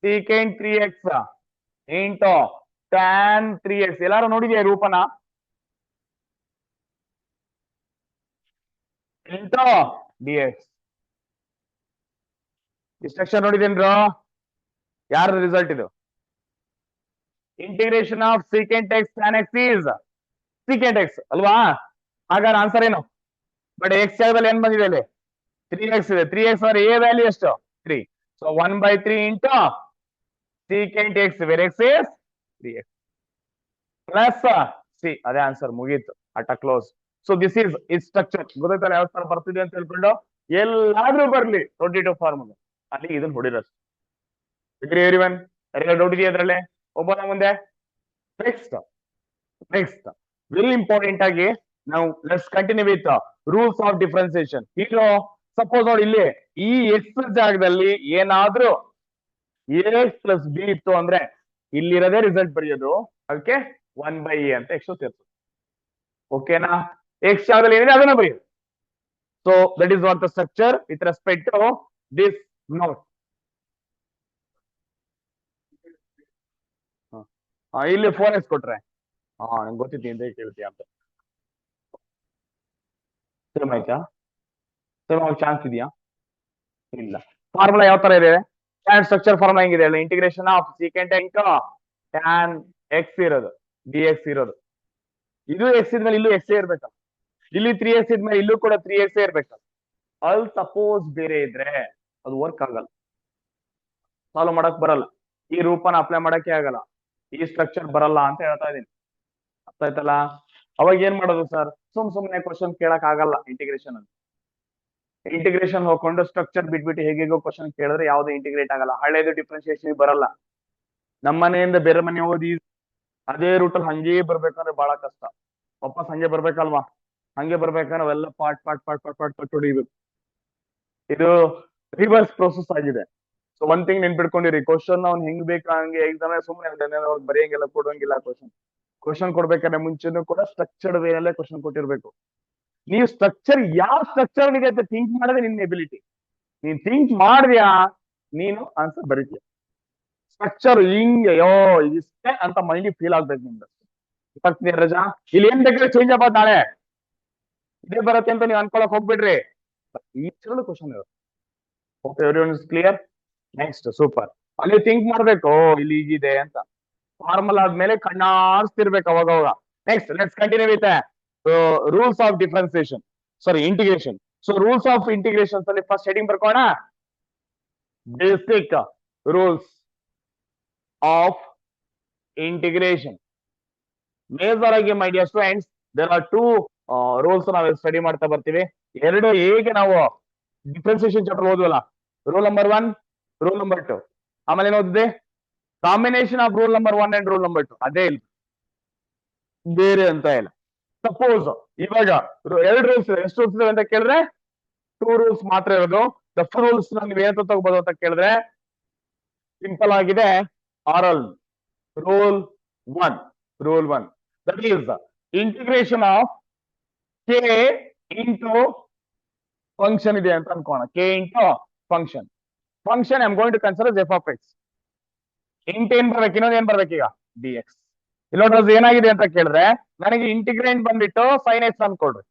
Secant 3x into tan 3x. ಎಲ್ಲಾರು ನೋಡಿದ್ಯಾ ರೂಪನ? Into dx. ಇಷ್ಟಕ್ಷರ ನೋಡಿದೇನ್ರು? ಯಾರ ರಿಸಲ್ಟ್ ಇದು? Integration of secant x tan x is secant x ಅಲ್ವಾ? ಹಾಗಾದ್ರೆ ಆನ್ಸರ್ ಏನು? ಬಟ್ x ಜಾಗದಲ್ಲಿ ಏನ್ ಬಂದಿದೆ ಅಲ್ಲಿ? 3x ಇದೆ. 3x ಅಂದ್ರೆ a ವ್ಯಾಲ್ಯೂ ಎಷ್ಟು? 3. So 1/3 into secant x, where x is 3x plus c. ಅದೇ ಆನ್ಸರ್, ಮುಗೀತು, ಅಟ close. So this is is structure. ಗೊತ್ತಾಯ್ತಲ್ಲ ಯಾವ ತರ ಬರ್ತಿದೆ ಅಂತ ಹೇಳ್ಕೊಂಡು? ಎಲ್ಲಾದ್ರೂ ಬರ್ಲಿ 22 ಫಾರ್ಮುಲಾ ಅಲ್ಲಿ ಇದನ್ನ ಹೊಡಿರಷ್ಟು. ಎವ್ರಿವನ್ ಯಾರಿಗ ಡೌಟ್ ಇದೆಯಾ ಅದ್ರಲ್ಲಿ? ಒಬ್ಬನ ಮುಂದೆ. ನೆಕ್ಸ್ಟ್ ವೆರಿ ಇಂಪಾರ್ಟೆಂಟ್ ಆಗಿ ನಾವು let's continue with rules of differentiation. ಈಗ ಸಪೋಸ್ ನೋಡಿ, ಇಲ್ಲಿ ಈ ಎಕ್ಸ್ ಜಾಗದಲ್ಲಿ ಏನಾದ್ರೂ a ಪ್ಲಸ್ ಬಿ ಇತ್ತು ಅಂದ್ರೆ ಇಲ್ಲಿರೋದೇ ರಿಸಲ್ಟ್ ಬರೆಯೋದು. ಅದಕ್ಕೆ 1/a ಅಂತ ಎಕ್ಸ್ ಸೇರ್ಸೋದು. ಓಕೆನಾ? ಎಕ್ಸ್ ಜಾಗದಲ್ಲಿ ಏನಿದೆ ಅದನ್ನ ಬರೆಯೋದು. So that is what the structure with respect to this note. ಇಲ್ಲಿ 4x ಕೊಟ್ರೆ ನಂಗೆ ಗೊತ್ತಿತ್ತು ಅಂತ ಕೇಳ್ತೀಯ ಅಂತ. ಸೇಮ್ ಆಯ್ತಾ? ಸೇಮ್ ಆಗೋ ಚಾನ್ಸ್ ಇದೆಯಾ? ಇಲ್ಲ. ಫಾರ್ಮುಲಾ ಯಾವ ತರ ಇದೆ? ಟ್ಯಾನ್ ಸ್ಟ್ರಕ್ಚರ್ ಫಾರ್ಮುಲಾ ಹೆಂಗಿದೆ ಅಲ್ಲ? Integration of secant into tan X ಇರೋದು, dx ಇರೋದು. ಇದು ಎಕ್ಸ್ ಇದ್ಮೇಲೆ ಇಲ್ಲೂ ಎಕ್ಸ್ ಇರ್ಬೇಕಲ್ಲ. ಇಲ್ಲಿ 3x ಇದ್ಮೇಲೆ ಇಲ್ಲೂ ಕೂಡ 3x ಇರ್ಬೇಕಲ್ಲ. ಅಲ್ಲಿ ಸಪೋಸ್ ಬೇರೆ ಇದ್ರೆ ಅದು ವರ್ಕ್ ಆಗಲ್ಲ, ಸಾಲ್ವ್ ಮಾಡಕ್ ಬರಲ್ಲ, ಈ ರೂಪನ ಅಪ್ಲೈ ಮಾಡಕ್ಕೆ ಆಗಲ್ಲ, ಈ ಸ್ಟ್ರಕ್ಚರ್ ಬರಲ್ಲ ಅಂತ ಹೇಳ್ತಾ ಇದೀನಿ. ಅರ್ಥ ಆಯ್ತಲ್ಲ? ಅವಾಗ ಏನ್ ಮಾಡೋದು ಸರ್? ಸುಮ್ನೆ ಕ್ವಶನ್ ಕೇಳಕ್ ಆಗಲ್ಲ ಇಂಟಿಗ್ರೇಷನ್ ಅಂತ. ಇಂಟಿಗ್ರೇಷನ್ ಹೋಗ್ಕೊಂಡು ಸ್ಟ್ರಕ್ಚರ್ ಬಿಟ್ಬಿಟ್ಟು ಹೇಗೇಗೋ ಕ್ವಶನ್ ಕೇಳಿದ್ರೆ ಯಾವ್ದು ಇಂಟಿಗ್ರೇಟ್ ಆಗಲ್ಲ. ಹಳೇದು ಡಿಫ್ರೆನ್ಸಿಯೇಷನ್ ಬರಲ್ಲ. ನಮ್ಮ ಮನೆಯಿಂದ ಬೇರೆ ಮನೆ ಓದಿ ಅದೇ ರೂಟಲ್ಲಿ ಹಂಗೇ ಬರ್ಬೇಕಂದ್ರೆ ಬಹಳ ಕಷ್ಟ. ವಾಪಸ್ ಹಂಗೆ ಬರ್ಬೇಕಲ್ವಾ? ಹಂಗೆ ಬರ್ಬೇಕಂದ್ರೆ ಅವೆಲ್ಲ ಪಾಟ್ ಹೊಡಿಬೇಕು. ಇದು ರಿವರ್ಸ್ ಪ್ರೋಸೆಸ್ ಆಗಿದೆ. ಸೊ ಒನ್ ಥಿಂಗ್ ನೆನ್ಪಿಡ್ಕೊಂಡಿರಿ, ಕ್ವಶನ್ ಅವ್ನು ಹೆಂಗ್ ಬೇಕಾ ಹಂಗೆ ಎಕ್ಸಾಮ್ ಸುಮ್ಮನೆ ಬರೆಯಂಗಿಲ್ಲ, ಕೊಡೋಂಗಿಲ್ಲ. ಕ್ವಶನ್ ಕೊಡ್ಬೇಕಾದ್ರೆ ಮುಂಚೆನೂ ಕೂಡ ಸ್ಟ್ರಕ್ಚರ್ಡ್ ವೇನಲ್ಲೇ ಕ್ವಶನ್ ಕೊಟ್ಟಿರ್ಬೇಕು. ನೀವು ಸ್ಟ್ರಕ್ಚರ್ ಯಾವ ಸ್ಟ್ರಕ್ಚರ್ ಇದೆ ಅಂತ ಥಿಂಕ್ ಮಾಡೋದೇ ನಿನ್ನ ಎಬಿಲಿಟಿ. ನೀನ್ ಥಿಂಕ್ ಮಾಡಿದ್ಯಾ, ನೀನು ಆನ್ಸರ್ ಬರೀತೀಯ. ಸ್ಟ್ರಕ್ಚರ್ ಹಿಂಗೆ ಇಷ್ಟೇ ಅಂತ ಮೈಂಡಿಗೆ ಫೀಲ್ ಆಗ್ಬೇಕು ನಿಮ್ದು. ರಜಾ ಇಲ್ಲಿ ಏನ್ ಬೇಕಾದ್ರೆ ಚೇಂಜ್ ಆಗ್ಬೋದು, ನಾಳೆ ಇದೇ ಬರುತ್ತೆ ಅಂತ ನೀವು ಅನ್ಕೊಳಕ್ ಹೋಗ್ಬಿಡ್ರಿ. ಈ ಕ್ವಶನ್ ಇರುತ್ತೆ. Okay, everyone is clear? Next super. ಅಲ್ಲಿ ಥಿಂಕ್ ಮಾಡ್ಬೇಕು, ಇಲ್ಲಿ ಹೀಗಿದೆ ಅಂತ. ಫಾರ್ಮುಲಾ ಆದ್ಮೇಲೆ ಕಣ್ಣಾಡ್ಸ್ತಿರ್ಬೇಕು ಅವಾಗ. Next let's continue with rules of differentiation, sorry integration. So rules of integration ಅಲ್ಲಿ ಫಸ್ಟ್ ಹೆಡಿಂಗ್ ಬರ್ಕೋಣ. Basic rules of integration. Major ಆಗಿ my dear students, there are 2 rules ನಾವು ಸ್ಟಡಿ ಮಾಡ್ತಾ ಬರ್ತೀವಿ. ಎರಡು ಹೇಗೆ ನಾವು ಡಿಫ್ರೆನ್ಸಿಯೇಷನ್ ಚಾಪ್ಟರ್ ಓದುವಲ್ಲ, ರೂಲ್ ನಂಬರ್ 1, ರೂಲ್ ನಂಬರ್ 2. ಆಮೇಲೆ ಏನ್ ಓದಿದೆ? Combination of rule number 1 and rule number 2. ಅದೇ ಇಲ್ಲ, ಬೇರೆ ಅಂತ ಇಲ್ಲ. ಸಪೋಸ್ ಇವಾಗ 2 ರೂಲ್ಸ್ ಇದೆ. ಎಷ್ಟು ರೂಲ್ಸ್ ಇದೆ ಅಂತ ಕೇಳಿದ್ರೆ 2 ರೂಲ್ಸ್ ಮಾತ್ರ ಇರೋದು. ದ ರೂಲ್ಸ್ ನೀವು ಏನಂತ ತಗೋಬಹುದು ಅಂತ ಕೇಳಿದ್ರೆ ಸಿಂಪಲ್ ಆಗಿದೆ. ಆರಲ್ rule 1 that is integration of k into function ಇದೆ ಅಂತ ಅನ್ಕೋಣ. K into function. I am going to consider f of x. ಇಂಟ್ ಏನ್ ಬರ್ಬೇಕು? ಇನ್ನೊಂದು ಏನ್ ಬರ್ಬೇಕು ಈಗ? dx. ಇಲ್ಲೋಡ್ರದ್ದು ಏನಾಗಿದೆ ಅಂತ ಕೇಳಿದ್ರೆ ನನಗೆ ಇಂಟಿಗ್ರೇಂಟ್ ಬಂದ್ಬಿಟ್ಟು sin x ಅನ್ಕೊಳ್ರಿ.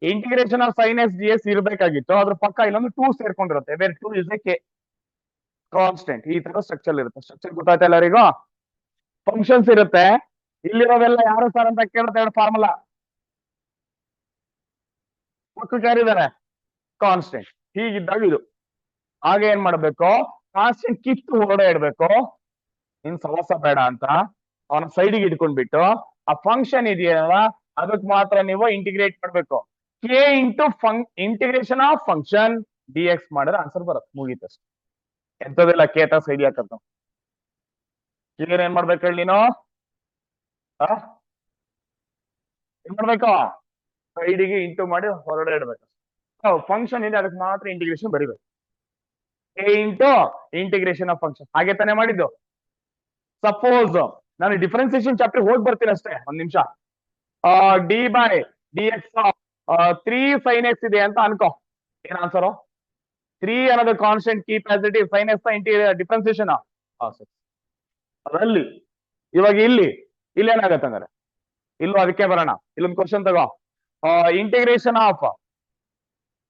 Integration of sin x dx ಇರ್ಬೇಕಾಗಿತ್ತು. ಅದ್ರ ಪಕ್ಕ ಇನ್ನೊಂದು 2 ಸೇರ್ಕೊಂಡಿರುತ್ತೆ. ಬೇರೆ 2 ಇಸ್ ಎ ಕೆ ಕಾನ್ಸ್ಟೆಂಟ್. ಈ ತರ ಸ್ಟ್ರಕ್ಚರ್ ಇರುತ್ತೆ. ಸ್ಟ್ರಕ್ಚರ್ ಗೊತ್ತಾಯ್ತಾ ಎಲ್ಲರಿಗೂ? ಫಂಕ್ಷನ್ಸ್ ಇರುತ್ತೆ. ಇಲ್ಲಿರೋದೆಲ್ಲ ಯಾರು ಸರ್ ಅಂತ ಕೇಳುತ್ತೆ, ಎರಡು ಫಾರ್ಮುಲಾ ಒಟ್ಟು ಯಾರಿದ್ದಾರೆ? ಕಾನ್ಸ್ಟೆಂಟ್. ಹೀಗಿದ್ದಾಗ ಇದು. ಹಾಗೆ ಏನ್ ಮಾಡ್ಬೇಕು? ಕಾನ್ಸ್ಟೆಂಟ್ ಕಿತ್ತು ಹೊರಗಡೆ ಇಡ್ಬೇಕು. ನಿನ್ ಸವಾಸ ಬೇಡ ಅಂತ ಅವನ ಸೈಡಿಗೆ ಇಟ್ಕೊಂಡ್ಬಿಟ್ಟು ಆ ಫಂಕ್ಷನ್ ಇದೆಯಲ್ಲ ಅದಕ್ಕೆ ಮಾತ್ರ ನೀವು ಇಂಟಿಗ್ರೇಟ್ ಮಾಡ್ಬೇಕು. K into integration of function D X ಮಾಡಿದ್ರೆ ಆನ್ಸರ್ ಬರುತ್ತೆ, ಮುಗೀತಷ್ಟು. ಎಂತದಿಲ್ಲ ಕೆ ತ ಸೈಡ್ ಹಾಕತ್ತ. ಕ್ಲಿಯರ್ ಏನ್ ಮಾಡ್ಬೇಕು ಹೇಳಿ ನೀನು? ಏನ್ ಮಾಡ್ಬೇಕು? ಸೈಡಿಗೆ ಇಂಟು ಮಾಡಿ ಹೊರಗಡೆ ಇಡ್ಬೇಕು. ಫಂಕ್ಷನ್ ಇದೆ ಅದಕ್ಕೆ ಮಾತ್ರ ಇಂಟಿಗ್ರೇಷನ್ ಬರಿಬೇಕು. K into integration of function ಹಾಗೆ ತಾನೇ ಮಾಡಿದ್ದು. ಸಪೋಸ್ ನಾನು ಡಿಫರೆನ್ಸಿಯೇಷನ್ ಚಾಪ್ಟರ್ ಹೋಗಿ ಬರ್ತೀನಿ ಅಷ್ಟೇ, ಒಂದ್ ನಿಮಿಷ. D by D X 3 sin x ಇದೆ ಅಂತ ಅನ್ಕೋ. ಏನ್ ಆನ್ಸರು? 3 ಅನ್ನೋದು constant keep as it is, sin x differentiation ಅದಲ್ಲಿ. ಇವಾಗ ಇಲ್ಲಿ ಏನಾಗತ್ತೆ ಹಂಗಾರೆ? ಇಲ್ಲೂ ಅದಕ್ಕೆ ಬರೋಣ. ಇಲ್ಲೊಂದು ಕ್ವಶನ್ ತಗೋ. ಇಂಟಿಗ್ರೇಷನ್ ಆಫ್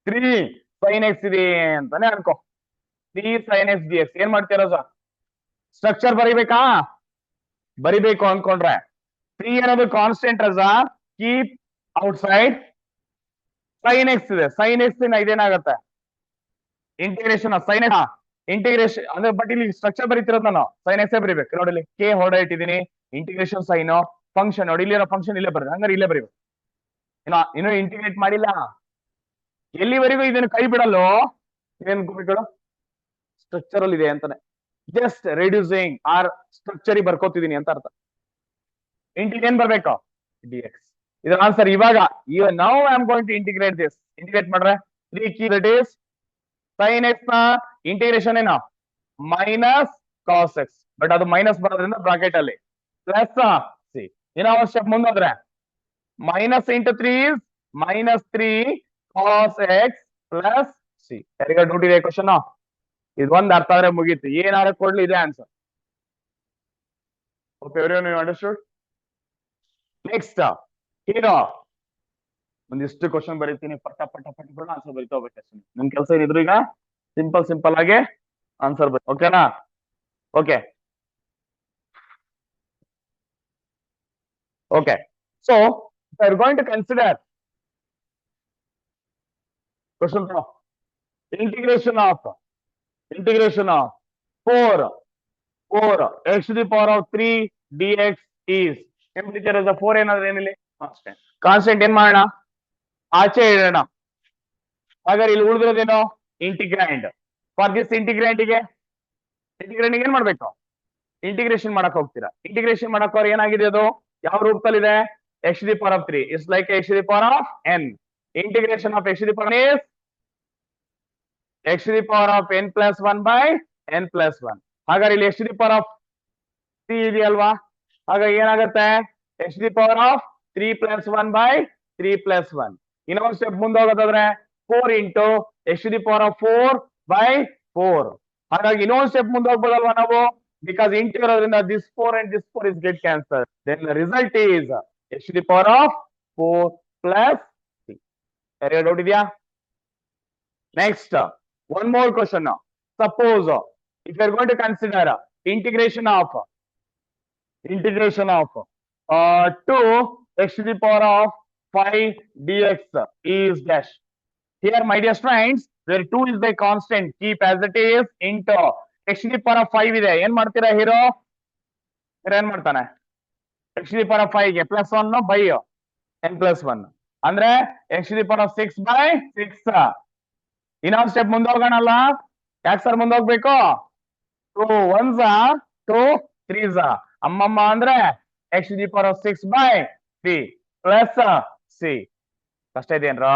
3 sin x ಇದೆ ಅಂತಾನೆ ಅನ್ಕೋ. 3 sin x dx ಏನ್ ಮಾಡ್ತೀರ ಸರ್? ಸ್ಟ್ರಕ್ಚರ್ ಬರಿಬೇಕು ಅನ್ಕೊಂಡ್ರೆ 3 ಅನ್ನೋದು ಕಾನ್ಸ್ಟೆಂಟ್ ರಜ, keep outside. sin x ಇದೆ, sin x ಇದೇನಾಗತ್ತೆ? ಇಂಟಿಗ್ರೇಷನ್ sin x ಇಂಟಿಗ್ರೇಷನ್ ಅಂದ್ರೆ, ಬಟ್ ಇಲ್ಲಿ ಸ್ಟ್ರಕ್ಚರ್ ಬರೀತಿರೋದು ನಾನು sin x ಬರಿಬೇಕು ನೋಡಿ. ಕೆ ಹೊರಡ ಇಟ್ಟಿದ್ದೀನಿ, ಇಂಟಿಗ್ರೇಷನ್ ಸೈನ್ ಫಂಕ್ಷನ್ ನೋಡಿ, ಇಲ್ಲಿ ಫಂಕ್ಷನ್ ಇಲ್ಲೇ ಬರ್ತದೆ, ಹಂಗಾರೆ ಇಲ್ಲೇ ಬರೀಬೇಕು. ಇನ್ನು ಇಂಟಿಗ್ರೇಟ್ ಮಾಡಿಲ್ಲ. ಎಲ್ಲಿವರೆಗೂ ಇದನ್ನು ಕೈ ಬಿಡಲ್ಲೋ ಏನ್ ಗುರುಗಳು ಸ್ಟ್ರಕ್ಚರ್ ಅಲ್ಲಿ ಇದೆ ಅಂತಾನೆ. ಜಸ್ಟ್ ರೆಡ್ಯೂಸಿಂಗ್ ಆರ್ ಸ್ಟ್ರಕ್ಚರ್ ಬರ್ಕೋತಿದೀನಿ ಅಂತ ಅರ್ಥ. ಏನ್ ಬರ್ಬೇಕು? D x. ಇದರ ಆನ್ಸರ್ ಇವಾಗ now I am going to integrate this. Integrate ಮಾಡ್ರೆ 3 ಕೀ ದಟ್ ಈಸ್ sin x ನ ಇಂಟಿಗ್ರೇಷನ್ ಏನು? Minus cos x. ಬಟ್ ಅದು ಮೈನಸ್ ಬರೋದ್ರಿಂದ ಬ್ರಾಕೆಟ್ ಅಲ್ಲಿ ಪ್ಲಸ್ ಸಿ. ಏನೋ ಸ್ಟೆಪ್ ಮುಂದೋದ್ರೆ minus into 3 -3 cos x plus c. ಯಾರಿಗ ಡೌಟ್ ಇದೆ ಕ್ವಶನ್? ಇದು ಒಂದ್ ಅರ್ಥ ಆದ್ರೆ ಮುಗೀತು, ಏನಾದ್ರೆ ಕೊಡ್ಲಿ ಇದೆ answer. Okay, everyone you understood? Next hero ಒಂದಿಷ್ಟು ಕ್ವಶನ್ ಬರೀತೀನಿ, ಪಟ್ಟ ಆನ್ಸರ್ ಬರಿತಾ ಹೋಗ್ಬೇಕು. ನಿಮ್ ಕೆಲಸ ಏನಿದ್ರು ಈಗ ಸಿಂಪಲ್ ಆಗಿ ಆನ್ಸರ್ ಬರೀ. ಓಕೆನಾ? Okay so I are going to consider question integration of 4 x to the power of 3 dx is temperature as a 4 ಏನಾದ್ರೆ ಏನಿಲ್ಲ ಕಾನ್ಸ್ಟೆಂಟ್. ಏನ್ ಮಾಡೋಣ? ಆಚೆ ಇಡೋಣ. ಹಾಗಾದ್ರೆ ಇಲ್ಲಿ ಉಳಿದಿರೋದೇನು? ಇಂಟಿಗ್ರ್ಯಾಂಡ್. ಫಾರ್ ದಿಸ್ ಇಂಟಿಗ್ರ್ಯಾಂಡ್ ಗೆ ಏನ್ ಮಾಡ್ಬೇಕು? ಇಂಟಿಗ್ರೇಷನ್ ಮಾಡಕ್ ಹೋಗ್ತೀರಾ. ಇಂಟಿಗ್ರೇಷನ್ ಮಾಡಕ್ ಹೋದ್ರೆ ಏನಾಗಿದೆ? ಅದು ಯಾವ ರೂಪದಲ್ಲಿದೆ? x to the power of 3 is like x to the power of n. Integration of x to the power is x to the power of n plus 1 by n plus 1. ಹಾಗಾದ್ರೆ ಇಲ್ಲಿ x to the power of 3 ಇದೆಯಲ್ವಾ? ಹಾಗಾಗಿ ಏನಾಗುತ್ತೆ? x to the power of 3 plus 1 by 3 plus 1. ಇನ್ನೊಂದು step ಮುಂದೆ ಹೋಗೋದಾದ್ರೆ 4 into x to the power of 4 by 4. ಹಾಗಾಗಿ ಇನ್ನೊಂದು ಸ್ಟೆಪ್ ಮುಂದೆ ಹೋಗ್ಬೋದಲ್ವಾ ನಾವು? Because integral ಇರೋದ್ರಿಂದ this 4 and this 4 is get cancelled. Then the result is x to the power of 4 plus 3. ಯಾರಿಗ doubt ಇದೆಯಾ? Next, one more question now. Suppose if you are going to consider integration of 2 x to the power of 5 dx is dash. Here, my dear friends, where 2 is the constant, keep as it is into x to the power of 5 ಇದೆ. ಏನ್ ಮಾಡ್ತೀರಾ hero? ಏನ್ ಮಾಡ್ತಾನೆ? x to the power of 5 ಗೆ plus 1 by n plus 1 ಅಂದ್ರೆ x to the power of 6 by 6. ಇನ್ನೊಂದು step ಮುಂದೆ ಹೋಗೋಣಲ್ಲ. ಯಾಕೆ ಸರ್ ಮುಂದೆ ಹೋಗ್ಬೇಕು? 2 1s 2 3s. ಅಮ್ಮಮ್ಮ ಅಂದ್ರೆ x to the power of 6 by 3 plus C. ಕಷ್ಟ ಇದೆಯೇನ್ರ?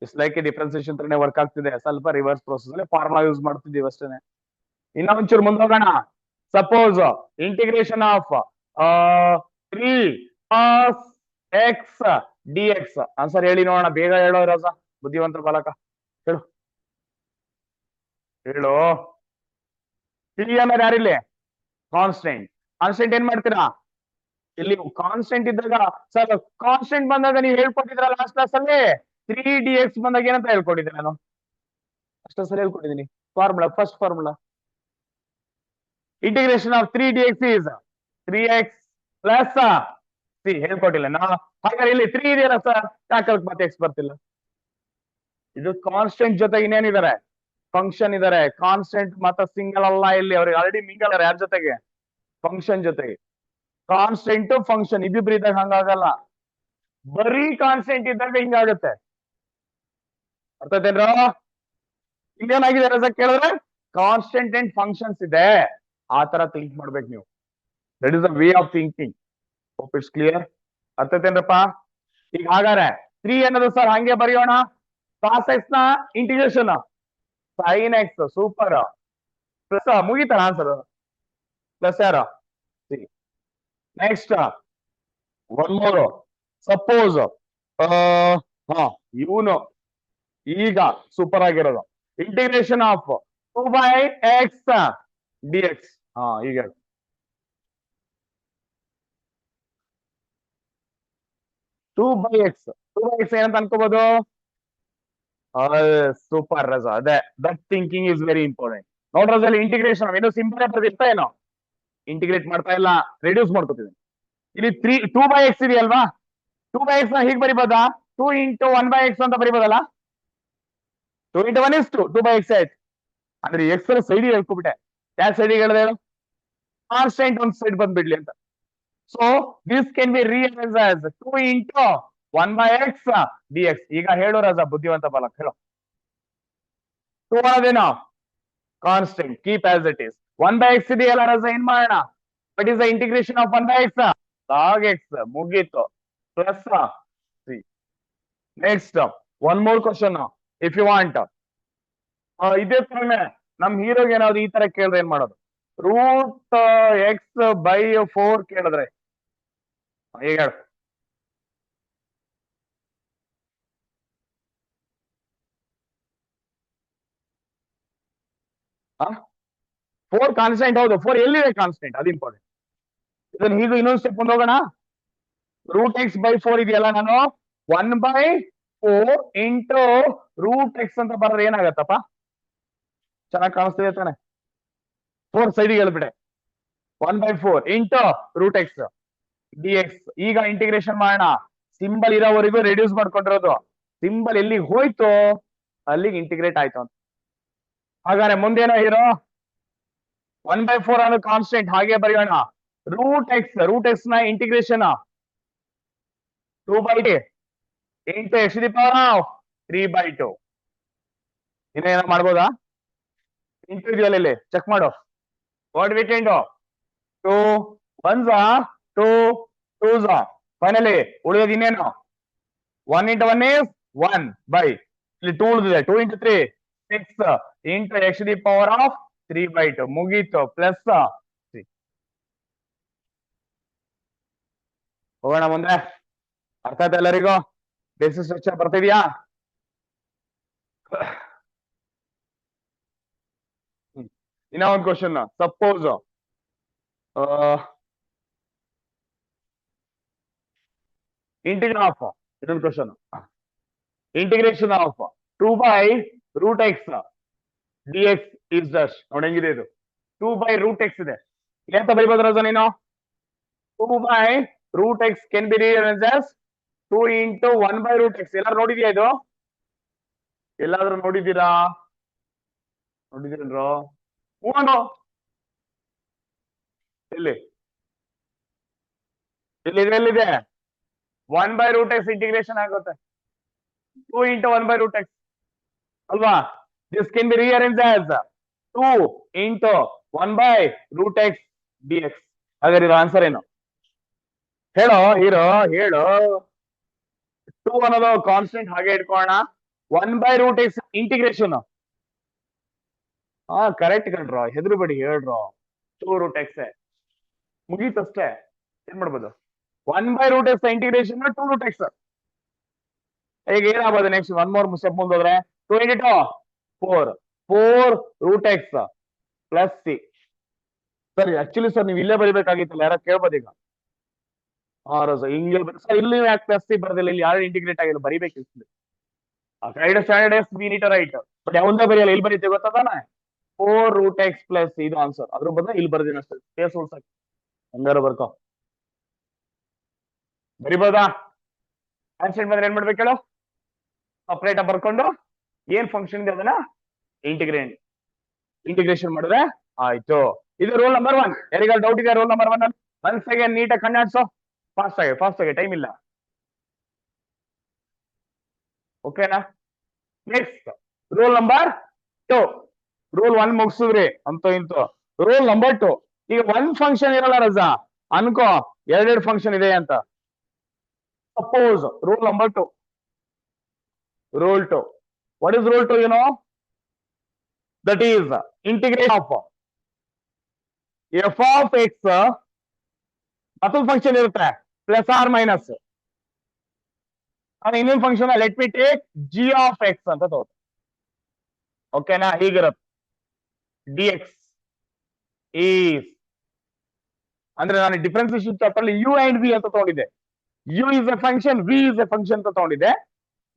ಇಟ್ಸ್ ಲೈಕ್ ಡಿಫ್ರೆನ್ಸಿಯೇಷನ್ ತರನೇ ವರ್ಕ್ ಆಗ್ತಿದೆ. ಸ್ವಲ್ಪ ರಿವರ್ಸ್ ಪ್ರೋಸೆಸ್ ಅಲ್ಲಿ ಫಾರ್ಮುಲಾ ಯೂಸ್ ಮಾಡ್ತಿದ್ದೀವಿ ಅಷ್ಟೇನೆ. ಇನ್ನೊಂಚೂರು ಮುಂದೆ ಹೋಗೋಣ. Suppose integration of 3 cos x dx. Answer ಹೇಳಿ ನೋಡೋಣ, ಬೇಗ ಹೇಳೋ ರಸ, ಬುದ್ಧಿವಂತ ಬಾಲಕ ಹೇಳು. 3 ಅನ್ನೋದು ಯಾರಿಲ್ಲಿ? ಕಾನ್ಸ್ಟೆಂಟ್ ಏನ್ ಮಾಡ್ತೀರಾ? ಇಲ್ಲಿ ಕಾನ್ಸ್ಟೆಂಟ್ ಇದ್ದಾಗ ಸರ್ ಕಾನ್ಸ್ಟೆಂಟ್ ಬಂದಾಗ ನೀವು ಹೇಳ್ಕೊಟ್ಟಿದ್ರ ಲಾಸ್ಟ್ ಕ್ಲಾಸ್ ಅಲ್ಲಿ 3 dx ಬಂದಾಗ ಏನಂತ ಹೇಳ್ಕೊಟ್ಟಿದ್ದೆ ನಾನು? ಅಷ್ಟೇ ಸರಿ ಹೇಳ್ಕೊಟ್ಟಿದ್ದೀನಿ. Formula, first formula integration of 3 dx is 3x plus c. ಹೇಳ್ಕೊಟ್ಟಿಲ್ಲ ನಾ? ಹಾಗಾದ್ರೆ ಇಲ್ಲಿ 3 ಇದೆಯಲ್ಲ ಸರ್, ಯಾಕೆ ಮತ್ತೆ x ಬರ್ತಿಲ್ಲ? ಇದು ಕಾನ್ಸ್ಟೆಂಟ್ ಜೊತೆ ಇನ್ನೇನಿದ್ದಾರೆ? ಫಂಕ್ಷನ್ ಇದಾರೆ, ಕಾನ್ಸ್ಟೆಂಟ್ ಮತ್ತೆ ಸಿಂಗಲ್ ಅಲ್ಲ ಇಲ್ಲಿ, ಅವ್ರಿಗೆ ಆಲ್ರೆಡಿ ಮಿಂಗಲ್ ಯಾರ ಜೊತೆಗೆ, ಫಂಕ್ಷನ್ ಜೊತೆಗೆ. ಕಾನ್ಸ್ಟೆಂಟ್ ಫಂಕ್ಷನ್ ಇಬ್ಬಿಬ್ರು ಇದ್ದಾಗ ಹಂಗಾಗಲ್ಲ, ಬರೀ ಕಾನ್ಸ್ಟೆಂಟ್ ಇದ್ದಾಗ ಹಿಂಗಾಗುತ್ತೆ. ಅರ್ಥ ಆಯ್ತೇನ್ರ? ಇಲ್ಲೇನಾಗಿದೆ ರಜ ಕೇಳಿದ್ರೆ ಕಾನ್ಸ್ಟೆಂಟ್ ಅಂಡ್ ಫಂಕ್ಷನ್ಸ್ ಇದೆ, ಆ ತರ ಥಿಂಕ್ ಮಾಡ್ಬೇಕು ನೀವು. That is the way of thinking. Hope it's clear. ಅರ್ಥ ಆಯ್ತೇನ್ರಪ್ಪ? ಈಗ ಹಾಗಾದ್ರೆ 3 ಅನ್ನೋದು ಸರ್ ಹಂಗೆ ಬರೆಯೋಣ, ಕಾಸ್ ಎಕ್ಸ್ ನ integration sine x, super. Plus ಮುಗಿತಾರ ಆನ್ಸರ್, ಪ್ಲಸ್ ಯಾರ? Next one more. ಸಪೋಸ್ ಇವನು ಈಗ ಸೂಪರ್ ಆಗಿರೋದು, ಇಂಟಿಗ್ರೇಷನ್ ಆಫ್ 2/x dx. ಈಗ 2/x ಏನಂತ ಅನ್ಕೋಬಹುದು? ಸೂಪರ್ ರಜ, ಅದೇ that thinking is very important. ನೋಡ್ರ ರಜಲ್ಲಿ ಇಂಟಿಗ್ರೇಷನ್ ಏನು ಸಿಂಪಲ್ ಬರ್ದಿರ್ತಾ ಏನೋ, ಇಂಟಿಗ್ರೇಟ್ ಮಾಡ್ತಾ ಇಲ್ಲ, ರೆಡ್ಯೂಸ್ ಮಾಡ್ಕೋತಿದ್ದೀನಿ. ಇಲ್ಲಿ 2/x ಇದೆಯಲ್ವಾ, 2/x ನ ಹೀಗೆ ಬರಿಬೋದಾ? 2 × 1/x ಅಂತ ಬರಿಬೋದಲ್ಲ? 2 × 1 is 2, 2/x ಆಯ್ತು. ಅಂದ್ರೆ ಎಕ್ಸ್ ಸೈಡ್ ಹೇಳ್ಕೊಬಿಟ್ಟೆ. ಯಾವ ಸೈಡಿಗೆ ಹೇಳಿದೆ ಹೇಳು? ಕಾನ್ಸ್ಟೆಂಟ್ ಒಂದ್ ಸೈಡ್ ಬಂದ್ಬಿಡ್ಲಿ ಅಂತ. So this can be rearrange as 2 × 1/x dx. ಈಗ ಹೇಳು ರಜಾ, ಬುದ್ಧಿವಂತ ಬಾಲಕ ಹೇಳು. 2 ಅನ್ನೋದೇನೋ constant, keep as it is. 1/x ಇದೆಯಲ್ಲ ರಜಾ, ಏನ್ ಮಾಡೋಣ? What is the integration of 1/x? log x, ಮುಗೀತು. Plus 3. Next one more question if you want. ಇದೇ ತರನೇ ನಮ್ ಹೀರೋಗೆ ಏನಾದ್ರು ಈ ತರ ಕೇಳಿದ್ರೆ ಏನ್ ಮಾಡೋದು? √x/4 ಕೇಳಿದ್ರೆ ಈಗ ಹೇಳು. ಫೋರ್ ಕಾನ್ಸ್ಟೆಂಟ್, ಹೌದು. 4 ಎಲ್ಲಿದೆ ಕಾನ್ಸ್ಟೆಂಟ್, ಅದು ಇಂಪಾರ್ಟೆಂಟ್. ಇದನ್ನ ಹೀಗೆ ಇನ್ನೊಂದು ಸ್ಟೆಪ್ ಮುಂದೆ ಹೋಗೋಣ. √x/4 ಇದೆಯಲ್ಲ, ನಾನು 1/4 × √x ಅಂತ ಬರೋದು ಏನಾಗತ್ತಪ್ಪ? ಚೆನ್ನಾಗಿ ಕಾಣಿಸ್ತಿದೆ ತಾನೆ? 4 ಸೈಡಿಗೆ ಹೇಳ್ಬಿಟ್ಟೆ. 1/4 × √x dx. ಈಗ ಇಂಟಿಗ್ರೇಷನ್ ಮಾಡೋಣ. ಸಿಂಬಲ್ ಇರೋವರೆಗೂ ರೆಡ್ಯೂಸ್ ಮಾಡ್ಕೊಂಡಿರೋದು, ಸಿಂಬಲ್ ಎಲ್ಲಿಗೆ ಹೋಯ್ತು ಅಲ್ಲಿಗೆ ಇಂಟಿಗ್ರೇಟ್ ಆಯ್ತು ಅಂತ. ಹಾಗಾದ್ರೆ ಮುಂದೇನೋ ಹೀರೋ? 1/4 ಅನ್ನೋ ಕಾನ್ಸ್ಟೆಂಟ್ ಹಾಗೆ ಬರೆಯೋಣ. √x ನ ಇಂಟಿಗ್ರೇಷನ್ 2/2 × x⁵ ಇನ್ನೇನ ಮಾಡ್ಬೋದಾ? ಇಂಟಿಗ್ರಿಯಲ್ ಇಲ್ಲಿ ಚೆಕ್ ಮಾಡು. What we can do? 2 1s 2 2s. Finally ಉಳಿಯೋದು ಇನ್ನೇನು? 1 × 1 is 1 by, ಇಲ್ಲಿ 2 ಉಳಿದಿದೆ, 2 × 3 6 × x⁵ ಮುಗೀತು. ಪ್ಲಸ್ 3. ಹೋಗೋಣ ಮುಂದೆ. ಅರ್ಥ ಆಯ್ತಾ ಎಲ್ಲರಿಗೂ? ಬೇಸಿಸ್ ಸ್ಟ್ರಕ್ಚರ್ ಬರ್ತಿದ್ಯಾ? ಇನ್ನ ಒಂದು ಕ್ವಶನ್. ಸಪೋಸ್ ಇನ್ನೊಂದು question. Integration of 2/√x dx is dash. ನೋಡಿ ಹೆಂಗಿದೆ ಇದು? 2/√x ಇದೆ. ಎಂತ ಬರಿಬೋದು ರಜಾ ನೀನು? 2/√x can be rearranged as 2 × 1/√x. ಎಲ್ಲಾರು ನೋಡಿದ್ಯಾ ಇದು? ಎಲ್ಲಾದ್ರೂ ನೋಡಿದ್ದೀರಾ? ನೋಡಿದಿರೋ? ಎಲ್ಲಿ ಎಲ್ಲಿದೆ? 1/√x ಇಂಟಿಗ್ರೇಷನ್ ಆಗುತ್ತೆ. 2 × 1/√x ಅಲ್ವಾ? This can be rearrange as 2 × 1/√x dx. ಹಾಗಾದ್ರೆ ಇದು ಆನ್ಸರ್ ಏನು? ಹೇಳೋ ಹೀರೋ, ಹೇಳು. 2 ಅನ್ನೋದು ಕಾನ್ಸ್ಟೆಂಟ್ ಹಾಗೆ ಇಟ್ಕೊಳ್ಳೋಣ. 1/√x integration. ಕರೆಕ್ಟ್ ಕಣ್ರೋ, ಹೆದರುಬೇಡಿ, ಹೇಳ್ರೋ. 2√x ಮುಗೀತಷ್ಟೇ. ಏನ್ ಮಾಡ್ಬೋದು? 1/√x integration 2√x. ಈಗ ಏನಾಗ್ಬೋದು ನೆಕ್ಸ್ಟ್? 1 more ಸ್ಟೆಪ್ ಮುಂದೋದ್ರೆ 2 × 4 4√x ಪ್ಲಸ್ c. ಸರಿ, ಆಕ್ಚುಲಿ ಸರ್ ನೀವು ಇಲ್ಲೇ ಬರಿಬೇಕಾಗಿತ್ತಲ್ಲ, ಯಾರ ಕೇಳ್ಬೋದು ಈಗ? ಹಿಂಗೆ ಸರ್, ಇಲ್ಲಿ ಯಾಕೆ ಪ್ಲಸ್ ಸಿ ಬರ್ದಿಲ್ಲ? ಇಲ್ಲಿ ಯಾರು ಇಂಟಿಗ್ರೇಟ್ ಆಗಿಲ್ಲ, ಬರಿಬೇಕಿತ್ತು. Standard we need to write, but ಯಾವಂದ ಬರೆಯಲ್ಲ. ಇಲ್ಲಿ ಬರೀತೀವಿ ಗೊತ್ತಾ ತಾನೆ? 4√x ಪ್ಲಸ್ ಇದು ಆನ್ಸರ್. ಅದ್ರ ಬದಲು ಇಲ್ಲಿ ಬರ್ದಿನ ಅಷ್ಟೇ, ಸ್ಪೇಸ್ ಉಳ್ಸಕ್ಕೆ. ಹಂಗಾರ ಬರ್ಕೋ, ಬರಿಬೋದಾ? ಆನ್ಸರ್ ಬಂದ್ರೆ ಏನ್ ಮಾಡ್ಬೇಕು ಹೇಳು? ಸಪ್ರೇಟ್ ಆಗಿ ಬರ್ಕೊಂಡು ಏನ್ ಫಂಕ್ಷನ್ ಇದೆ ಅದನ್ನ ಇಂಟಿಗ್ರೇಷನ್ ಮಾಡಿದ್ರೆ ಆಯ್ತು. ಇದು ರೂಲ್ ನಂಬರ್ 1. ಯಾರಿಗಾದ್ರು ಡೌಟ್ ಇದೆ ರೂಲ್ ನಂಬರ್ 1 ಅಲ್ಲಿ? ಒನ್ಸ್ ಅಗೇನ್ ನೀಟಾಗಿ ಕಣ್ಣಾಡ್ಸೋ, ಫಾಸ್ಟ್ ಆಗಿ ಟೈಮ್ ಇಲ್ಲ. ಓಕೆನಾ? Next rule number 2. ರೂಲ್ 1 ಮುಗಿಸಿದ್ರಿ ಅಂತೂ ಇಂತೂ. Rule number 2. ಈಗ 1 ಫಂಕ್ಷನ್ ಇರಲ್ಲ ರಜಾ, ಅನ್ಕೋ 2 ಫಂಕ್ಷನ್ ಇದೆ ಅಂತ. Suppose rule number 2. Rule 2. What is rule 2? That is integration of f of x ಮತ್ತೊಂದು ಫಂಕ್ಷನ್ ಇರುತ್ತೆ ಪ್ಲಸ್ ಆರ್ ಮೈನಸ್. ಇನ್ನೊಂದು function let me take g of x ಅಂತ ತಗೋ. ಓಕೆನಾ? ಹೀಗಿರುತ್ತೆ ಡಿ ಎಕ್ಸ್ ಈಸ್ ಅಂದ್ರೆ ನಾನು ಡಿಫರೆನ್ಸಿಯೇಷನ್ ಚಾಪ್ಟರ್ ಅಲ್ಲಿ ಯು ಅಂಡ್ ವಿ ಅಂತ ತಗೊಂಡಿದ್ದೆ. U is a function, v is a function ಅಂತ ತಗೊಂಡಿದ್ದೆ.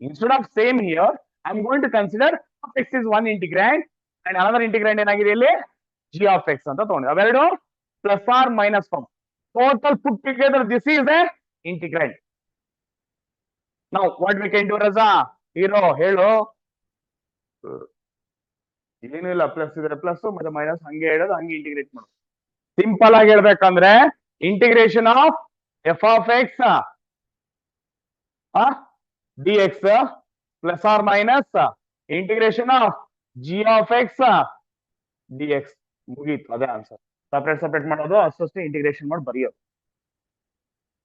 Instead of same here, I am going to consider x is one integrand and another integrand ಏನಾಗಿದೆ ಇಲ್ಲಿ g of x ಅಂತ ತಗೊಂಡಿದ್ದೆ. ಅವೆರಡು plus or minus form. Total put together this is a integrand. Now what we can do Raza? Hero ಹೇಳು. ಏನು ಇಲ್ಲ, plus ಇದ್ರೆ plus ಮತ್ತೆ ಮೈನಸ್ ಹಂಗೆ ಹೇಳೋದು, ಹಂಗೆ ಇಂಟಿಗ್ರೇಟ್ ಮಾಡೋದು. ಸಿಂಪಲ್ ಆಗಿ ಹೇಳ್ಬೇಕಂದ್ರೆ integration of f of X dx plus or minus integration of g of x dx ಮುಗೀತು. ಅದೇ ಆನ್ಸರ್. ಸಪರೇಟ್ ಮಾಡೋದು, ಅಷ್ಟೇ ಇಂಟಿಗ್ರೇಷನ್ ಮಾಡಿ ಬರೆಯೋದು.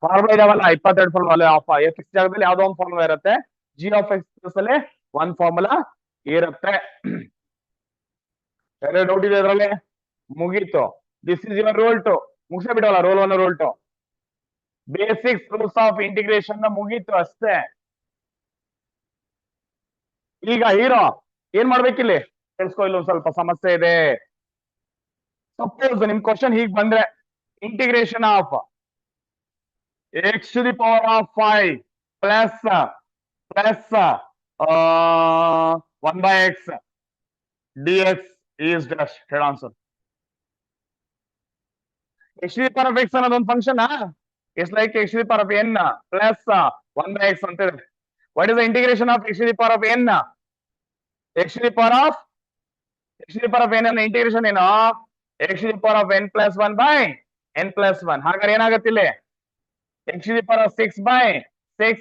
ಫಾರ್ಮುಲಾ ಇದಾವಲ್ಲ 22 ಫಾರ್ಮುಲಾ. ಎಫ್ ಎಕ್ಸ್ ಜಾಗದಲ್ಲಿ ಯಾವ್ದೋ ಒಂದು ಫಾರ್ಮುಲಾ ಇರುತ್ತೆ, ಜಿ ಆಫ್ ಎಕ್ಸ್ ಅಲ್ಲಿ ಒಂದು ಫಾರ್ಮುಲಾ ಇರುತ್ತೆ. ಬೇರೆ ಡೌಟ್ ಇದೆ ಅದರಲ್ಲಿ? ಮುಗೀತು. This is your rule 2. ಮುಗಿಸೇ ಬಿಡೋಲ್ಲ rule 1 rule 2. Basics rules of integration ಮುಗೀತು ಅಷ್ಟೇ. ಈಗ ಹೀರೋ ಏನ್ ಮಾಡ್ಬೇಕಿಲ್ಲಿ ಕೇಳಿಸ್ಕೊ, ಇಲ್ಲೊಂದು ಸ್ವಲ್ಪ ಸಮಸ್ಯೆ ಇದೆ. ಸಪೋಸ್ ನಿಮ್ ಕ್ವಶನ್ ಹೀಗ್ ಬಂದ್ರೆ integration of x to the power of 5 plus 1 by x dx is dash. ಹೇಳ answer. x to the power of x ಅನ್ನೋದೊಂದು function it's like x to the power of n plus 1 by x ಅಂತ ಇದೆ. What is the integration of x to the power of n? x to the power of n ಅನ್ನ integration ಏನು? x to the power of n plus 1 by n plus 1. ಹಾಗಾದ್ರೆ ಏನಾಗುತ್ತೆ ಇಲ್ಲಿ? x to the power of 6 by 6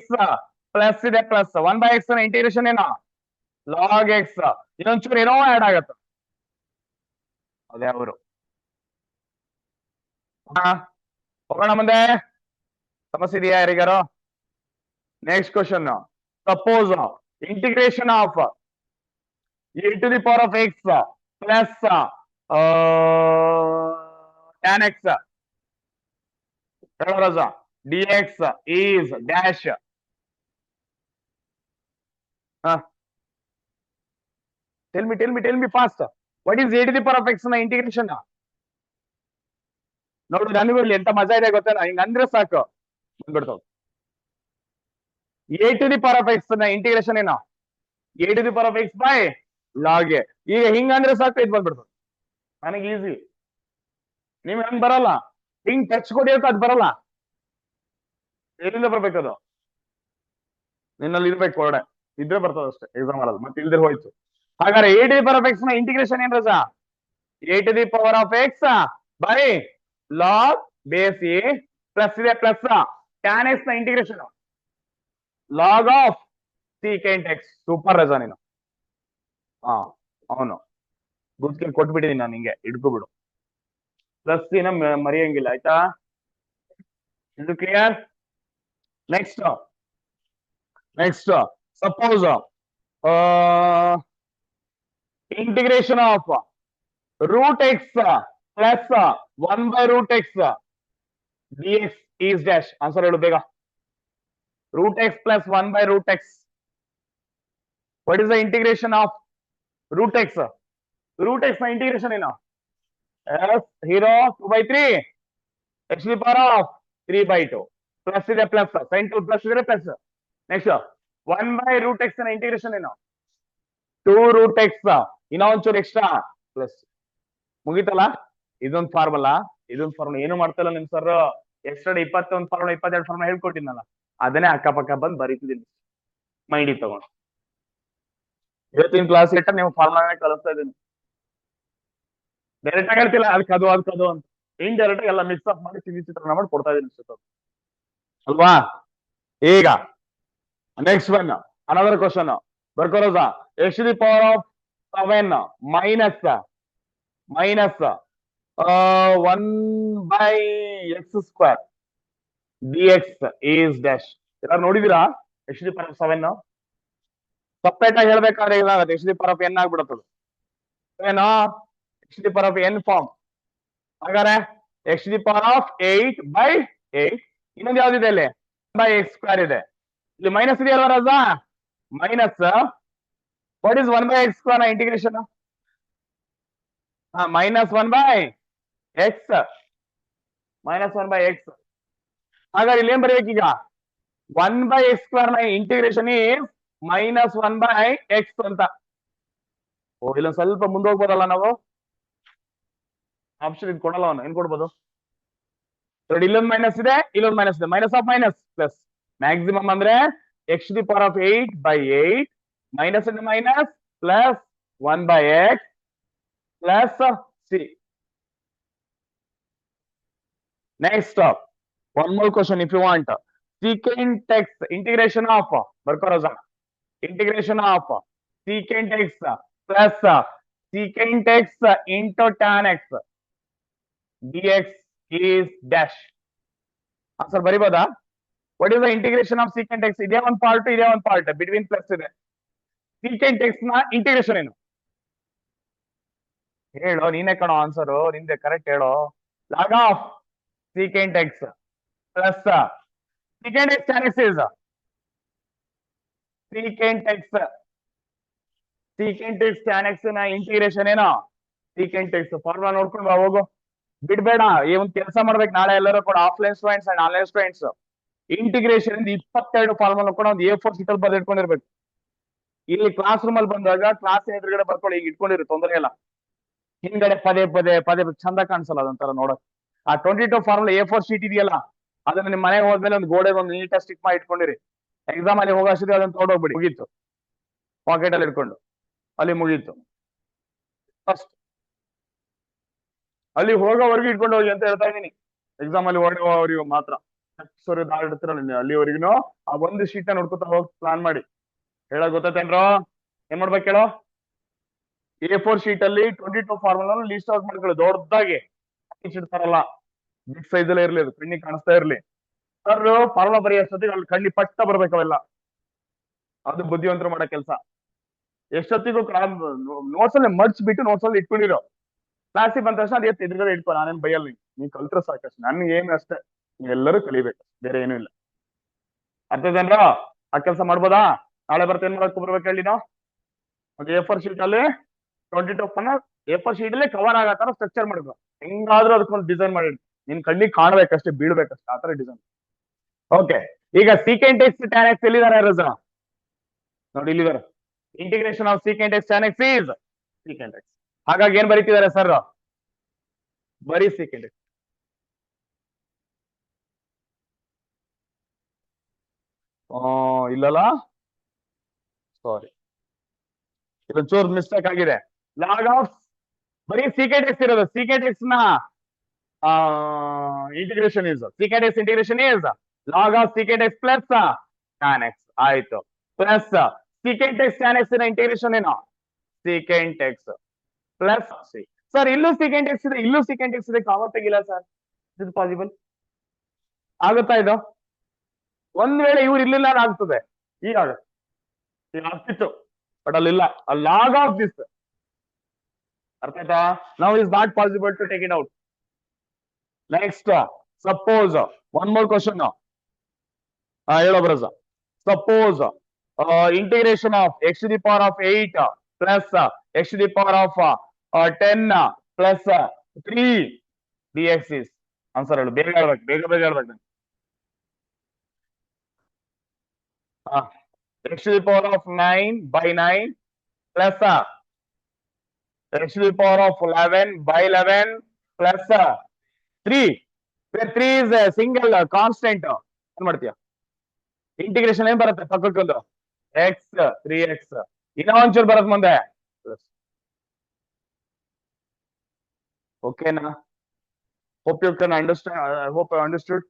plus ಇದೆ plus 1 by x ನ integration ಏನು? log x. ಇನ್ನೊಂಚೂರು ಏನೋ add ಆಗತ್ತೆ. ಅದೇ ಅವರು. ಹೋಗೋಣ ಮುಂದೆ. ಸಮಸ್ಯೆ ಇದೆಯಾ ಯಾರಿಗಾರು? Next question. Suppose integration of e to the power of x plus tan x dx is dash. Tell me fast. What is e to the power of x ನ ಇಂಟಿಗ್ರೇಷನ್? ನೋಡು, ನನಗೂ ಇಲ್ಲಿ ಎಂತ ಮಜಾ ಇದೆ ಗೊತ್ತೇನ? ಹಿಂಗ ಅಂದ್ರೆ ಸಾಕು ಬಂದ್ಬಿಡ್ತಾವ. e to the power of x ನ ಇಂಟಿಗ್ರೇಷನ್ ಏನು? e to the power of x by log a. ಈಗ ಹಿಂಗಂದ್ರೆ ಸಾಕು, ಇದು ಬಂದ್ಬಿಡ್ತದೆ ನನಗೆ ಈಸಿ. ನಿಮ್ ಹಂಗ್ ಬರಲ್ಲ, ಹಿಂಗ್ ಟಚ್ ಕೊಡಿಯೋಕೆ ಅದು ಬರಲ್ಲ. ಎಲ್ಲಿಂದ ಬರ್ಬೇಕದು? ನಿನ್ನಲ್ಲಿ ಇರ್ಬೇಕು ಹೊರಡೆ, ಇದ್ರೆ ಬರ್ತದ ಅಷ್ಟೇ ಎಕ್ಸಾಮ್ ಮಾಡಲ್ಲ, ಮತ್ತೆ ಇಲ್ದಿರ ಹೋಯ್ತು. ಹಾಗಾದ್ರೆ e to the power of x ನ ಇಂಟಿಗ್ರೇಷನ್ ಏನ್ ರಜಾ? e to the power of x by log base a plus ಇದೆ ಪ್ಲಸ್ tan x ನ integration log of secant x. Super ರಜಾ ನೀನು. ಅವನು ಗುಡ್ಗೆ ಕೊಟ್ಬಿಟ್ಟಿದೀನಿ ನಾನು, ಹಿಂಗೆ ಇಟ್ಕೊಬಿಡು. ಪ್ಲಸ್ ದಿನ ಮರೆಯಂಗಿಲ್ಲ, ಆಯ್ತಾ? ಇದು clear? Next suppose integration of root x plus 1 by root x dx is dash. Answer ಹೇಳು ಬೇಗ. root x plus 1 by root x. What is the integration of root x? root x ನ integration ಏನು? yes hero 2/3 x to the power of 3/2 plus ಇದೆ plus sine to plus ಇದೆ plus. Next 1 by root x ನ integration ಏನು? 2 root x ಇನ್ನೂ ಒಂಚೂರು extra plus. ಮುಗಿತಲ್ಲ? ಇದೊಂದು formula ಏನು ಮಾಡ್ತಲ್ಲ ನಿಮ್ ಸರ್. ಎಕ್ಸ್ಟ್ರಾ 21 ಫಾರ್ಮುಲಾ 22 ಫಾರ್ಮುಲಾ ಹೇಳ್ಕೊಟ್ಟಿನಲ್ಲ, ಅದನ್ನೇ ಅಕ್ಕಪಕ್ಕ ಬಂದು ಬರೀತಿದ್ದೀನಿ ಮೈಂಡಿಗೆ ತಗೊಂಡು. ಇವತ್ತಿನ ಕ್ಲಾಸ್ ಇಟ್ಟ ನೀವು ಫಾರ್ಮುಲಾನೇ ಕಲಿಸ್ತಾ ಇದ್ದೀನಿ. ಡೈರೆಕ್ಟ್ ಆಗಿ ಹೇಳ್ತಿಲ್ಲ ಅದಕ್ಕದು ಅದಕ್ಕದು ಅಂತ, ಇಂಡೈರೆಕ್ಟ್ ಆಗಿ ಎಲ್ಲ ಮಿಕ್ಸ್ ಅಪ್ ಮಾಡಿ ಸಿಹಿ ಚಿತ್ರಣ ಮಾಡಿ ಕೊಡ್ತಾ ಇದೀನಿ ಅಲ್ವಾ. ಈಗ ನೆಕ್ಸ್ಟ್ ಒನ್ ಅನದರ್ ಕ್ವಶನ್ ಬರ್ಕೋರೋಸ. X to the power of 7 minus 1/x² dx is dash. ಎಲ್ಲಾರು ನೋಡಿದಿರಾ x to the power of 7? Separate ಆಗಿ ಹೇಳ್ಬೇಕಾದ್ರೆ ಏನಾಗುತ್ತೆ, x to the power of n ಆಗ್ಬಿಡುತ್ತದೆ ಏನೋ, x to the power of n form. ಹಾಗಾದ್ರೆ x to the power of 8/8. ಇನ್ನೊಂದು ಯಾವ್ದಿದೆ ಇಲ್ಲಿ, 1/x² ಇದೆ. ಇಲ್ಲಿ ಮೈನಸ್ ಇದೆಯಲ್ವ ರಾಜಾ, ಮೈನಸ್ ವಾಟ್ ಇಸ್ 1/x² ನ ಇಂಟಿಗ್ರೇಷನ್? -1/x, -1/x. ಹಾಗಾದ್ರೆ ಇಲ್ಲಿ ಏನ್ ಬರೀಬೇಕೀಗ, 1/x² ನ ಇಂಟಿಗ್ರೇಷನ್ ಈಸ್ -1/x ಅಂತ. ಓ ಇಲ್ಲೊಂದ್ ಸ್ವಲ್ಪ ಮುಂದೆ ಹೋಗ್ಬೋದಲ್ಲ ನಾವು, ಆಪ್ಷನ್ ಇದು ಕೊಡಲ್ಲ ಅವನು, ಏನ್ ಕೊಡ್ಬೋದು? ಇಲ್ಲೊಂದು ಮೈನಸ್ ಇದೆ, ಇಲ್ಲೊಂದು ಮೈನಸ್ ಇದೆ, minus of minus plus. Maximum ಅಂದ್ರೆ x to the power of 8/8 minus ಇಂದ minus plus 1/x plus c. Next one more question if you want. secant x integration of ಬರ್ಕೋರೋಸ, integration of secant x plus secant x into tan x dx is dash. Answer ಬರಿಬೋದಾ? What is the integration of secant x? ಇದೇ ಒಂದು part, ಇದೇ ಒಂದು part, between plus ಇದೆ. secant x ನ integration ಏನು ಹೇಳೋ, ನೀನೇ ಕಣೋ ಆನ್ಸರು, ನಿಂದೆ ಕರೆಕ್ಟ್ ಹೇಳೋ. Log of secant x plus secant x tan x is secant x tan x ನ ಇಂಟಿಗ್ರೇಷನ್ ಏನೋ secant x. ಫಾರ್ಮುಲಾ ನೋಡ್ಕೊಂಡು ಬಾ ಹೋಗು, ಬಿಡ್ಬೇಡ. ಈ ಒಂದು ಕೆಲಸ ಮಾಡ್ಬೇಕು ನಾಳೆ ಎಲ್ಲರೂ ಕೂಡ, offline students and online students. Integration ಇಂದ 22 ಫಾರ್ಮುಲಾ ಕೂಡ ಒಂದು A4 ಶೀಟ್ ಅಲ್ಲಿ ಬರ್ದಿಟ್ಕೊಂಡಿರ್ಬೇಕು. ಇಲ್ಲಿ ಕ್ಲಾಸ್ ರೂಮ್ ಅಲ್ಲಿ ಬಂದಾಗ ಕ್ಲಾಸ್ ಎದುರುಗಡೆ ಬರ್ಕೊಳ್ಳಿ, ಈಗ ಇಟ್ಕೊಂಡಿರಿ, ತೊಂದರೆ ಇಲ್ಲ. ಹಿಂದ್ಗಡೆ ಪದೇ ಪದೇ ಪದೇ ಚಂದ ಕಾಣಿಸಲ್ಲ ಅದೊಂಥರ ನೋಡಕ್. ಆ 22 ಫಾರ್ಮುಲಾ A4 ಶೀಟ್ ಇದೆಯಲ್ಲ, ಅದನ್ನ ನಿಮ್ ಮನೆಗೆ ಹೋದ್ಮೇಲೆ ಒಂದು ಗೋಡೆ ಒಂದು ನೀಟಾಗಿ ಸ್ಟಿಕ್ ಮಾಡಿ ಇಟ್ಕೊಂಡಿರಿ. ಎಕ್ಸಾಮ್ ಅಲ್ಲಿ ಹೋಗೋಷ್ಟಿದೆ ಅದನ್ನ ತೊಗೊಂಡೋಗ್ಬಿಡಿ, ಮುಗೀತು. ಪಾಕೆಟ್ ಅಲ್ಲಿ ಇಟ್ಕೊಂಡು ಅಲ್ಲಿ ಮುಗೀತು ಅಷ್ಟು. ಅಲ್ಲಿ ಹೋಗೋವರೆಗೂ ಇಟ್ಕೊಂಡು ಹೋಗಿ ಅಂತ ಹೇಳ್ತಾ ಇದೀನಿ. ಎಕ್ಸಾಮ್ ಅಲ್ಲಿ ಓಡುವವರಿಗೂ ಮಾತ್ರ ಇಡ್ತೀರಲ್ಲ ಅಲ್ಲಿವರೆಗೂ ಆ ಒಂದು ಶೀಟ್ ನೋಡ್ಕೊತಾ ಹೋಗಿ ಪ್ಲಾನ್ ಮಾಡಿ. ಹೇಳಕ್ ಗೊತ್ತೇನ್ರೋ, ಏನ್ ಮಾಡ್ಬೇಕು ಹೇಳೋ? A4 ಶೀಟ್ ಅಲ್ಲಿ 22 ಫಾರ್ಮುಲಾ ಲೀಸ್ಟ್ ಔಟ್ ಮಾಡ್ಕೊಳ್ಳಿ ದೊಡ್ಡದಾಗಿ. ಇಡ್ತಾರಲ್ಲ ಬಿಗ್ ಸೈಜ್ ಅಲ್ಲೇ ಇರ್ಲಿ, ಅದು ಕಣ್ಣಿಗೆ ಕಾಣಿಸ್ತಾ ಇರ್ಲಿ. ಸರ್ ಫಾರ್ಮುಲಾ ಬರೆಯೋಷ್ಟೊತ್ತಿಗೆ ಅಲ್ಲಿ ಕಣ್ಣಿ ಪಟ್ಟ ಬರ್ಬೇಕವೆಲ್ಲ. ಅದು ಬುದ್ಧಿವಂತರು ಮಾಡೋ ಕೆಲಸ. ಎಷ್ಟೊತ್ತಿಗೂ ನೋಟ್ಸ್ ಅಲ್ಲಿ ಮಡ್ಚ್ಬಿಟ್ಟು ನೋಟ್ಸ್ ಅಲ್ಲಿ ಇಟ್ಕೊಂಡಿರೋ, ಕ್ಲಾಸಿಗೆ ಬಂದ ತಕ್ಷಣ ಅದೇ ಎದುರುಗಡೆ ಇಟ್ಕೊ. ನಾನೇನ್ ಬೈಯಲ್ಲ, ನೀನ್ ಕಲ್ತ್ರೆ ಸಾಕಷ್ಟು. ನನ್ಗೆ ಏನು ಅಷ್ಟೇ, ನೀವೆಲ್ಲರೂ ಕಲಿಬೇಕು, ಬೇರೆ ಏನೂ ಇಲ್ಲ. ಅರ್ಥ ಜನರ ಆ ಕೆಲಸ ಮಾಡ್ಬೋದಾ? ನಾಳೆ ಬರ್ತಾ ಏನ್ ಮಾಡಕ್ ಬರ್ಬೇಕು ಹೇಳಿ ನಾವು. A4 ಶೀಟ್ ಅಲ್ಲಿ 22 A4 ಶೀಟ್ ಅಲ್ಲಿ ಕವರ್ ಆಗತ್ತಾರ ಸ್ಟ್ರಕ್ಚರ್ ಮಾಡ್ಬೇಕು. ಹೆಂಗಾದ್ರೂ ಅದಕ್ಕೊಂದು ಡಿಸೈನ್ ಮಾಡಿ, ನಿನ್ ಕಣ್ಣಿಗೆ ಕಾಣಬೇಕಷ್ಟೇ, ಬೀಳ್ಬೇಕಷ್ಟೇ, ಆತರ ಡಿಸೈನ್. ಓಕೆ, ಈಗ secant x tan x ಎಲ್ಲಿದ್ದಾರೆ ರಜಾ? ನೋಡಿ ಇಲ್ಲಿದ್ದಾರೆ. Integration of secant x tan x is secant x. ಹಾಗಾಗಿ ಏನ್ ಬರೀತಿದ್ದಾರೆ ಸರ್? ಬರೀ secant x. ಇಲ್ಲಲ್ಲ, ಸಾರಿ, ಇದೊಂದು ಚೂರ್ ಮಿಸ್ಟೇಕ್ ಆಗಿದೆ. ಲಾಗ್ ಆಫ್ ಬರೀ secant x ಇರೋದು. secant x ನ integration is secant x integration is log of secant x plus tan x. ಆಯ್ತು, plus secant x tan x ನ ಇಂಟಿಗ್ರೇಷನ್ ಏನು? secant x plus C. Sir ಇಲ್ಲೂ secant x ಇದೆ, ಇಲ್ಲೂ secant x ಇದೆ, common ತೆಗಿಲ್ಲ sir. ಇದು possible ಆಗುತ್ತಾ? ಇದು ಒಂದ್ ವೇಳೆ ಇವ್ರು ಇರ್ಲಿಲ್ಲ ಆಗ್ತದೆ, ಈಗ ಆಗ್ತಿತ್ತು, ಬಟ್ ಅಲ್ಲಿಲ್ಲ. ಲಾಗ್ ಆಫ್ ದಿಸ್, ಅರ್ಥ ಆಯ್ತಾ? Now is not possible to take it out. Next suppose one more question. ಹೇಳೋ ಬ್ರಸ. ಸಪೋಸ್ integration of x to the power of 8 plus x to the power of 10 plus 3 dx is. Answer ಹೇಳು, ಬೇಗ ಹೇಳ್ಬೇಕು, ಬೇಗ ಬೇಗ ಹೇಳ್ಬೇಕು. x to the power of 9/9 plus x to the power of 11/11 plus 3, where 3 is a single constant. ಏನ್ ಮಾಡ್ತೀಯ? Integration ಏನ್ ಬರುತ್ತೆ ಪಕ್ಕಕ್ಕೊಂದು? x 3x ಇನ್ನ ಒಂಚೂರು ಬರತ್ ಮುಂದೆ. ಓಕೆನಾ? Hope you can understand. Hope understood.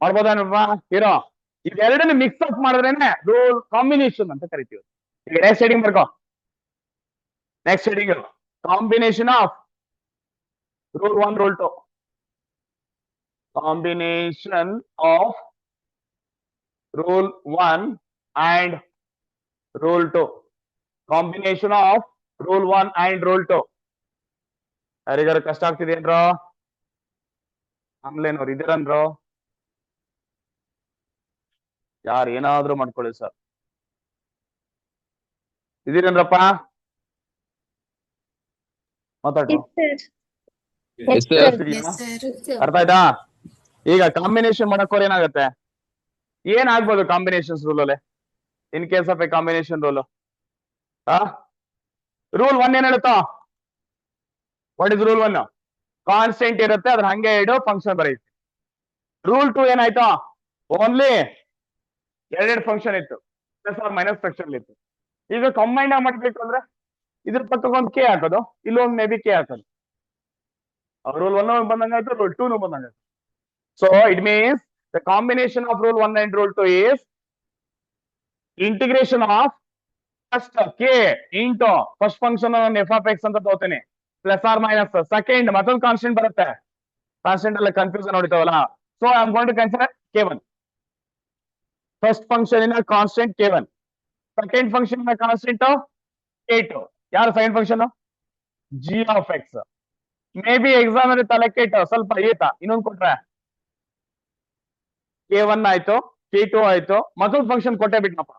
ಮಾಡ್ಬೋದೇನಪ್ಪ ಹೀರೋ? ಇವೆರಡನ್ನು ಮಿಕ್ಸ್ ಅಪ್ ಮಾಡಿದ್ರೇನೆ ರೂಲ್ ಕಾಂಬಿನೇಷನ್ ಅಂತ ಕರಿತೀವಿ. ಈಗ ನೆಕ್ಸ್ಟ್ ಹೆಡಿಂಗ್ ಬರ್ಕೋ. Next heading combination of rule 1 rule 2. Combination of rule 1 and rule 2. Combination of rule 1 and rule 2. ಯಾರಿಗಾರ ಕಷ್ಟ ಆಗ್ತಿದೇನ್ರೋ? ಆನ್ಲೈನ್ ಅವ್ರು ಇದ್ದೀರನ್ರೋ? ಯಾರು ಏನಾದ್ರೂ ಮಾಡ್ಕೊಳ್ಳಿ ಸರ್. ಇದೀರೇನ್ರಪ್ಪ? ಮಾತಾಡ್ರು. ಅರ್ಥ ಆಯ್ತಾ? ಈಗ ಕಾಂಬಿನೇಷನ್ ಮಾಡಕೋರ್ ಏನಾಗುತ್ತೆ? ಏನಾಗ್ಬೋದು ಕಾಂಬಿನೇಷನ್ಸ್ ರೂಲ್ ಅಲ್ಲಿ? ಇನ್ case of A combination rule, rule 1 ಏನ್ ಹೇಳುತ್ತಾ? What is rule 1? ಕಾನ್ಸ್ಟೆಂಟ್ ಇರುತ್ತೆ, ಅದ್ರ ಹಂಗೆ ಇಡು, ಫಂಕ್ಷನ್ ಬರೀತಿ. ರೂಲ್ 2 ಏನಾಯ್ತಾ? ಓನ್ಲಿ ಎರಡೆರಡು ಫಂಕ್ಷನ್ ಇತ್ತು, ಪ್ಲಸ್ ಆರ್ ಮೈನಸ್ ಫಂಕ್ಷನ್ ಇತ್ತು. ಈಗ ಕಂಬೈಂಡ್ ಆಗಿ ಮಾಡ್ಬೇಕು ಅಂದ್ರೆ ಇದ್ರ ಪಕ್ಕಕ್ಕೆ ಒಂದು ಕೆ ಹಾಕೋದು, ಇಲ್ಲೊಂದು ಮೇ ಬಿ ಕೆ ಹಾಕೋದು. ರೂಲ್ 1 ಬಂದಂಗಾಯ್ತು, ರೂಲ್ 2 ಬಂದಂಗಾಯ್ತು. So it means the combination of rule 1 and rule 2 is integration of first k into first function f of x ಅಂತ ತಗೋತೀನಿ, ಪ್ಲಸ್ ಆರ್ ಮೈನಸ್ ಸೆಕೆಂಡ್ ಮತ್ತೊಂದು ಕಾನ್ಸ್ಟೆಂಟ್ ಬರುತ್ತೆ. Constant ಎಲ್ಲ confusion ಹೊಡಿತಾವಲ್ಲ. So I am going to consider K1. First function ಇನ constant K1, second function ಇನ constant K2. ಯಾರು second function? G of X. May be exam ಅಲ್ಲಿ ತಲೆ ಕೆಟ್ಟು ಸ್ವಲ್ಪ ಏತ ಇನ್ನೊಂದು ಕೊಟ್ರೆ K1 ಆಯ್ತು, K2 ಆಯ್ತು, ಮತ್ತೊಂದು ಫಂಕ್ಷನ್ ಕೊಟ್ಟೆ ಬಿಟ್ನಪ್ಪ,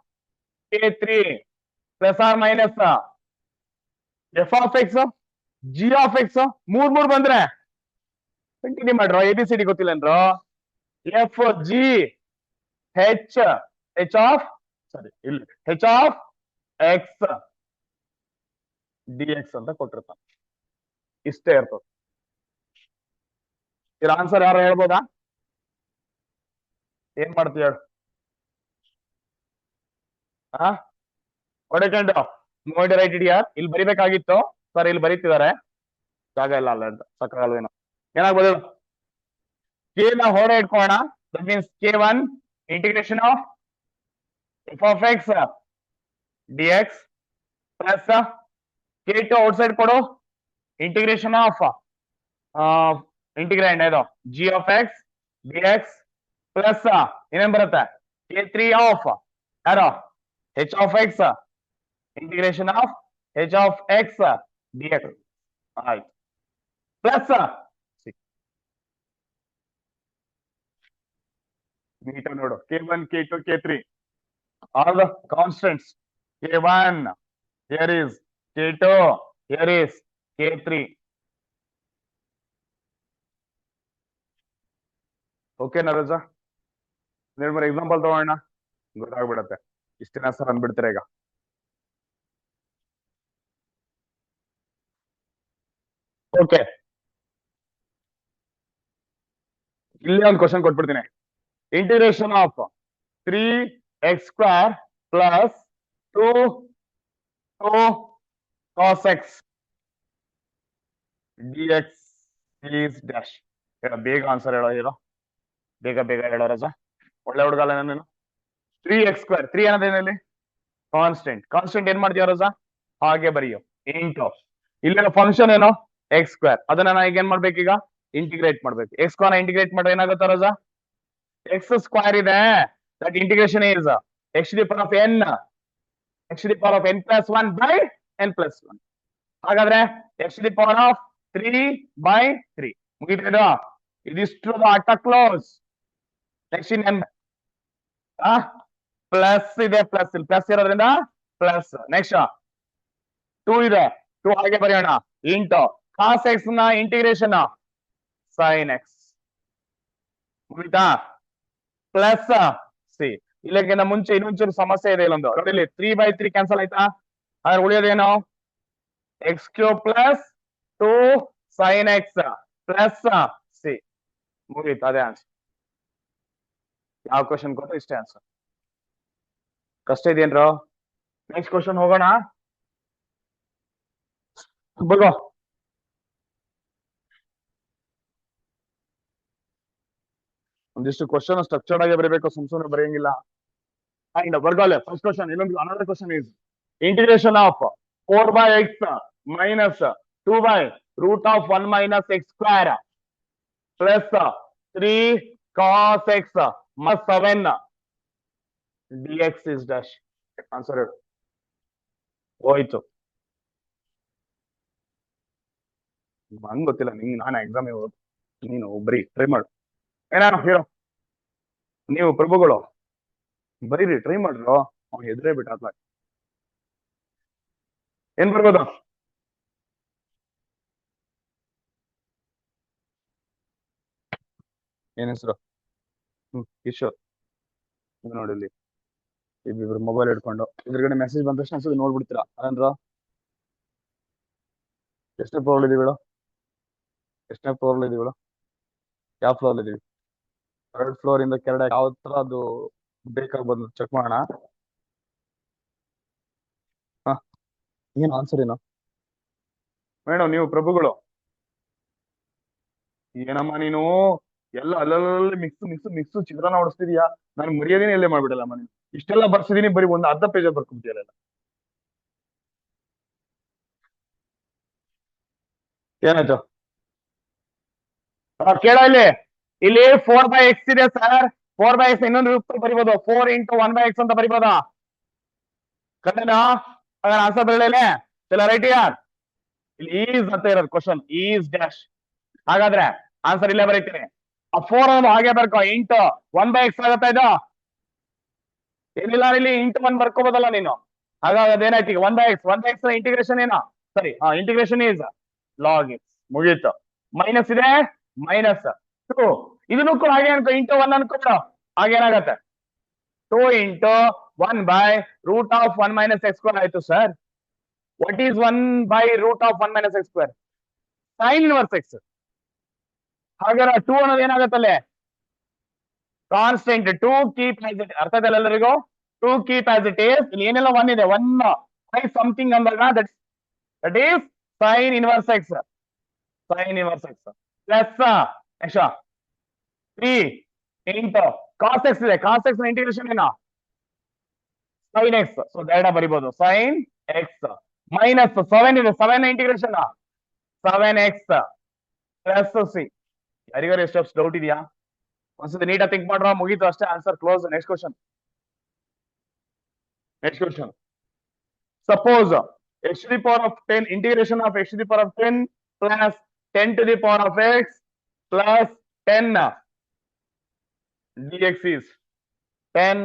K3 plus or minus f of x g of x. ಮೂರ್ ಬಂದ್ರೆ ಕಂಟಿನ್ಯೂ ಮಾಡ್ರೋ. ABCD ಗೊತ್ತಿಲ್ಲನ್ರೋ? F g h h of ಇಲ್ಲಿ h of x d x ಅಂತ ಕೊಟ್ಟಿರ್ತಾನೆ. ಇಷ್ಟೇ ಇರ್ತದೆ. ಇದ್ರ ಆನ್ಸರ್ ಯಾರು ಹೇಳ್ಬೋದಾ? ಏನ್ ಮಾಡ್ತೀಯ? ನೋಡಿ ರೈಟ್ ಇಡಿಯಾ? ಇಲ್ಲಿ ಬರಿಬೇಕಾಗಿತ್ತು ಸರ್, ಇಲ್ಲಿ ಬರೀತಿದ್ದಾರೆ, ಜಾಗ ಇಲ್ಲ ಅಲ್ಲ ಅಂತ ಸಕ್ಕಾಗಲ್ವೇನೋ. ಏನಾಗ್ಬೋದು? ಕೆ ನ ಹೊಡೆ ಇಟ್ಕೋಣ. That means K1 integration of f of x d x plus K2 outside ಕೊಡು, ಇಂಟಿಗ್ರೇಷನ್ ಆಫ್ ಇಂಟಿಗ್ರೇಂಡ್ ಇದು g of x d x plus ಏನೇನ್ ಬರುತ್ತೆ? K3 ಆಫ್ ಯಾರೋ h of x integration of h of x d x ಆಯ್ತು, plus ನೀಟ ನೋಡು K1 K2 K3 all the constants. K1 here is, K2 here is, K3. Okay ನರಜ, ನಿರ್ಮರ example ತಗೋಣ, ಗೊತ್ತಾಗ್ಬಿಡತ್ತೆ. ಇಷ್ಟಿನ ಸರ್ ಅಂದ್ಬಿಡ್ತೀರ ಈಗ. ಓಕೆ, ಇಲ್ಲಿ ಒಂದು ಕ್ವಶನ್ ಕೊಟ್ಬಿಡ್ತೀನಿ. Integration of 3x² plus 2 cos x dx is dash. ಬೇಗ ಆನ್ಸರ್ ಹೇಳೋ ಹೀರೋ, ಬೇಗ ಹೇಳೋ ರಜಾ. ಒಳ್ಳೆ ಹುಡುಗಲ್ಲ ನಾನು. 3x², 3 ಅನ್ನೋದೇನಲ್ಲಿ ಕಾನ್ಸ್ಟೆಂಟ್ ಏನ್ ಮಾಡ್ತೀಯ ರಜಾ? ಹಾಗೆ ಬರೆಯೋ ಇಂಟು ಇಲ್ಲಿನ ಫಂಕ್ಷನ್ ಏನೋ x², ಅದನ್ನ ನಾ ಈಗ ಏನ್ ಮಾಡ್ಬೇಕೀಗ? ಇಂಟಿಗ್ರೇಟ್ ಮಾಡ್ಬೇಕು. x² ಇಂಟಿಗ್ರೇಟ್ ಮಾಡ್ರೆ ಏನಾಗುತ್ತೆ ರಜಾ? x² ಇದೆ, that integration is x to the power of n, x to the power of n plus 1 by n plus 1. ಹಾಗಾದ್ರೆ x to the power of 3 by 3 ಮುಗಿತೇನೋ? ಇದಿಷ್ಟು ಆಟ ಕ್ಲೋಸ್. ನೆಕ್ಸ್ಟ್ ಇನ್ ಪ್ಲಸ್ ಇದೆ, ಪ್ಲಸ್ ಇರೋದ್ರಿಂದ ಪ್ಲಸ್. ನೆಕ್ಸ್ಟ್ 2 ಇದೆ, 2 ಹಾಗೆ ಬರೆಯೋಣ ಇಂಟು ಕಾಸ್ ಎಕ್ಸ್ ನ ಇಂಟಿಗ್ರೇಷನ್ ಸೈನ್ ಎಕ್ಸ್ ಮುಗಿತಾ? Plus c. ಇಲ್ಲಕ್ಕಿಂತ ಮುಂಚೆ ಇನ್ನೊಂಚೂರು ಸಮಸ್ಯೆ ಇದೆ ಇಲ್ಲೊಂದು ನೋಡಿ, 3/3 ಕ್ಯಾನ್ಸಲ್ ಆಯ್ತಾ? ಹಾಗಾದ್ರೆ ಉಳಿಯೋದೇನು? x³ plus 2 sin x plus c. ಮುಗೀತು, ಅದೇ ಆನ್ಸರ್. ಯಾವ ಕ್ವಶನ್ ಕೊಟ್ಟು ಇಷ್ಟೇ ಆನ್ಸರ್. ಕಷ್ಟ ಇದೆಯೇನ್ರೋ? ನೆಕ್ಸ್ಟ್ ಕ್ವಶನ್ ಹೋಗೋಣ. ಬಗೋ ಒಂದಿಷ್ಟು ಕ್ವಶನ್ ಸ್ಟ್ರಕ್ಚರ್ಡ್ ಆಗಿ ಬರೀಬೇಕು, ಸುಮ್ನೆ ಬರೆಯಂಗಿಲ್ಲ. ಅಂಡ್ ಬರ್ಗಾಲೆ ಫಸ್ಟ್ ಕ್ವಶನ್. ಇನ್ನೊಂದು another question is integration of 4/x minus 2/√(1 minus x square plus 3 cos x minus 7 dx is dash. Answer ಹೋಯ್ತು. ನಂಗೆ ಗೊತ್ತಿಲ್ಲ, ನಿಂಗೆ ನಾನು ಎಕ್ಸಾಮ್ ಹೋದ್, ನೀನು ಬರೀ ಟ್ರೈ ಮಾಡು. ಏನಾನು ಹೀರೋ ನೀವು ಪ್ರಭುಗಳು ಬರೀರಿ, ಟ್ರೈ ಮಾಡ್ರು. ಅವ್ನು ಹೆದ್ರೇ ಬಿಟ್ಟ ಏನ್ ಬರ್ಬೋದು? ಏನ್ ಹೆಸರು? ಕಿಶೋರ್. ನೋಡಿ ಇಲ್ಲಿ ಇಬ್ಬಿಬ್ರು ಮೊಬೈಲ್ ಹಿಡ್ಕೊಂಡು ಇದ್ರಗಡೆ ಮೆಸೇಜ್ ಬಂದ ತಕ್ಷಣ ನೋಡ್ಬಿಡ್ತೀರಾ ಅದಂದ್ರ. ಎಷ್ಟನೇ ಫ್ಲೋರ್ ಇದೀವಿ? ಎಷ್ಟನೇ ಫ್ಲೋರ್ ಇದೀವಿ? ಯಾವ ಫ್ಲೋರ್ ಇದೀವಿ? 3rd ಫ್ಲೋರ್ ಇಂದ ಕೆಳಗಡೆ ಯಾವ ತರ ಅದು ಬೇಕಾಗಿ ಬಂದು ಚೆಕ್ ಮಾಡೋಣ. ಹ ಏನ್ ಆನ್ಸರ್ ಏನು ಮೇಡಮ್? ನೀವು ಪ್ರಭುಗಳು ಏನಮ್ಮ ನೀನು ಎಲ್ಲ ಅಲ್ಲಲ್ಲಿ ಮಿಕ್ಸ್ ಚಿತ್ರಾನ್ನ ಹೊಡಿಸ್ತಿದ್ಯಾ? ನಾನು ಮರ್ಯಾದೆನೇ ಎಲ್ಲೇ ಮಾಡ್ಬಿಡಲ್ಲ ಮನೆ. ಇಷ್ಟೆಲ್ಲ ಬರ್ಸಿದೀನಿ, ಬರೀ ಒಂದು ಅರ್ಧ ಪೇಜ್ ಬರ್ಕೊಂಡ್ಬಿಟ್ಟಿಯಲ್ಲ. ಏನಾಯ್ತು ಕೇಳ ಇಲ್ಲಿ 4/x ಇದೆ ಸರ್. 4/x ಇನ್ನೊಂದು ರೂಪ ಬರಿಬೋದು, 4 × 1/x ಅಂತ ಬರಿಬೋದಾ? ಕರೆಕ್ಟೇನಾ? ಆನ್ಸರ್ ಬರಲೇ ಚಲ ರೈಟ್ ಯಾರ್. ಇಲ್ಲಿ ಈಸ್ ಅಂತ ಇರೋದು ಕ್ವಶನ್, ಈಸ್ ಡ್ಯಾಶ್. ಹಾಗಾದ್ರೆ ಆನ್ಸರ್ ಇಲ್ಲೇ ಬರೀತೀನಿ. ಆ 4 ಅನ್ನು ಹಾಗೆ ಬರ್ಕೋ, ಇಂಟು 1/x ಆಗುತ್ತಾ ಇದು? ಏನಿಲ್ಲ, ಇಲ್ಲಿ ಇಂಟು 1 ಬರ್ಕೋಬೋದಲ್ಲ ನೀನು. ಹಾಗಾಗಿ ಅದೇನಾಯ್ತು ಈಗ 1/x ಇಂಟಿಗ್ರೇಷನ್ ಏನೋ ಸರಿ. Integration is log x. ಮುಗೀತು. ಮೈನಸ್ ಇದೆ, ಮೈನಸ್ 2. ಇದನ್ನು ಕೂಡ ಹಾಗೆ ಅನ್ಕೋ, ಇಂಟು 1 ಅನ್ಕೊಂಡ್ಬಿಡು. ಹಾಗೇನಾಗತ್ತೆ 2 × 1/√(1 minus x square ಆಯ್ತು sir. What is 1/√(1 minus x square? Sign inverse x. ಹಾಗಾದ್ರೆ 2 ಅನ್ನೋದು ಏನಾಗತ್ತಲ್ಲೇ? ಕಾನ್ಸ್ಟೆಂಟ್. 2 keep as it. ಅರ್ಥ ಇದೆಲ್ಲ ಎಲ್ಲರಿಗೂ? 2 ಕೀಪ್ ಆಸ್ ಇಟ್ ಈಸ್. ಇಲ್ಲಿ ಏನೆಲ್ಲ 1 ಇದೆ, 1 ಸಮಥಿಂಗ್ ಅಂದಾಗ that is sine inverse x. Sine inverse x plus ಎಷ್ಟು 3 × cos x ಇದೆ. cos x ನ ಇಂಟಿಗ್ರೇಷನ್ ಏನು? sin x. ಸೊ ಡೈರೆಕ್ಟ್ ಬರಿಬಹುದು sin x ಮೈನಸ್ 7 ಇದೆ. 7 ನ ಇಂಟಿಗ್ರೇಷನ್ 7x ಪ್ಲಸ್ c. ಯಾರಿಗಾರು ಎಷ್ಟು ಡೌಟ್ ಇದೆಯಾ? ಒಂದ್ಸತಿ ನೀಟಾಗಿ ಥಿಂಕ್ ಮಾಡ್ರ, ಮುಗೀತು ಅಷ್ಟೇ. Answer close. Next question. Suppose x to the power of 10 integration of x to the power of 10 plus 10 to the power of x plus 10 dx is 10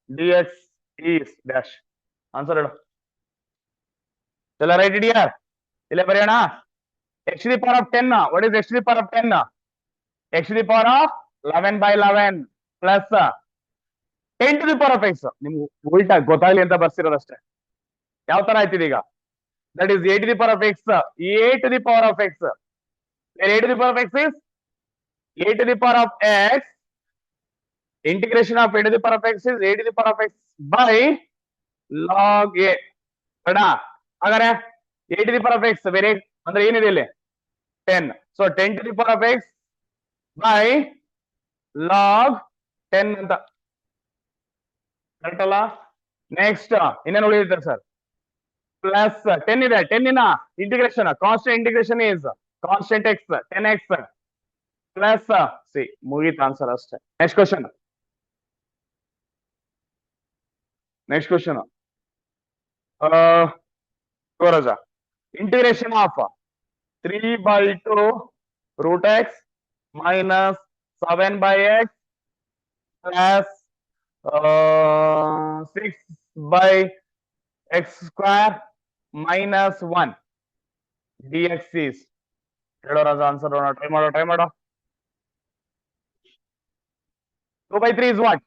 dx is dash. Answer ಹೇಳು ಚಲ right ಇಡಿಯರ್. ಇಲ್ಲೇ ಬರೆಯೋಣ. x to the power of 10. what is x to the power of 10? x to the power of 11/11 plus 10 to the power of x. ನಿಮ್ಗೆ ಉಲ್ಟಾ ಗೊತ್ತಾಗ್ಲಿ ಅಂತ ಬರ್ಸಿರೋದಷ್ಟೇ. ಯಾವ ತರ ಆಯ್ತಿದೆ ಈಗ? That is a to the power of x. a to the power of x. where a to the power of x is a to the power of x. integration of a to the power of x is a to the power of x by log a. ಬೇಡ ಹಾಗಾದ್ರೆ a to the power of x ಬೇರೆ ಅಂದ್ರೆ ಏನಿದೆ ಇಲ್ಲಿ 10. So 10 to the power of x by log 10 ಅಂತ correct ಅಲ್ಲ? Next ಇನ್ನೇನು ಉಳಿಯುತ್ತೆ ಸರ್? ಪ್ಲಸ್ 10 ಇದೆ. 10 ನ integration constant integration is constant x 10x plus c. ಮುಗೀತು ಆನ್ಸರ್ ಅಷ್ಟೇ. Next question. Integration of 3/2√x minus 7/x plus 6/x square minus 1 dx is. ಹೇಳೋ ರಾಜ answer try ಮಾಡೋ. 2/3 is what?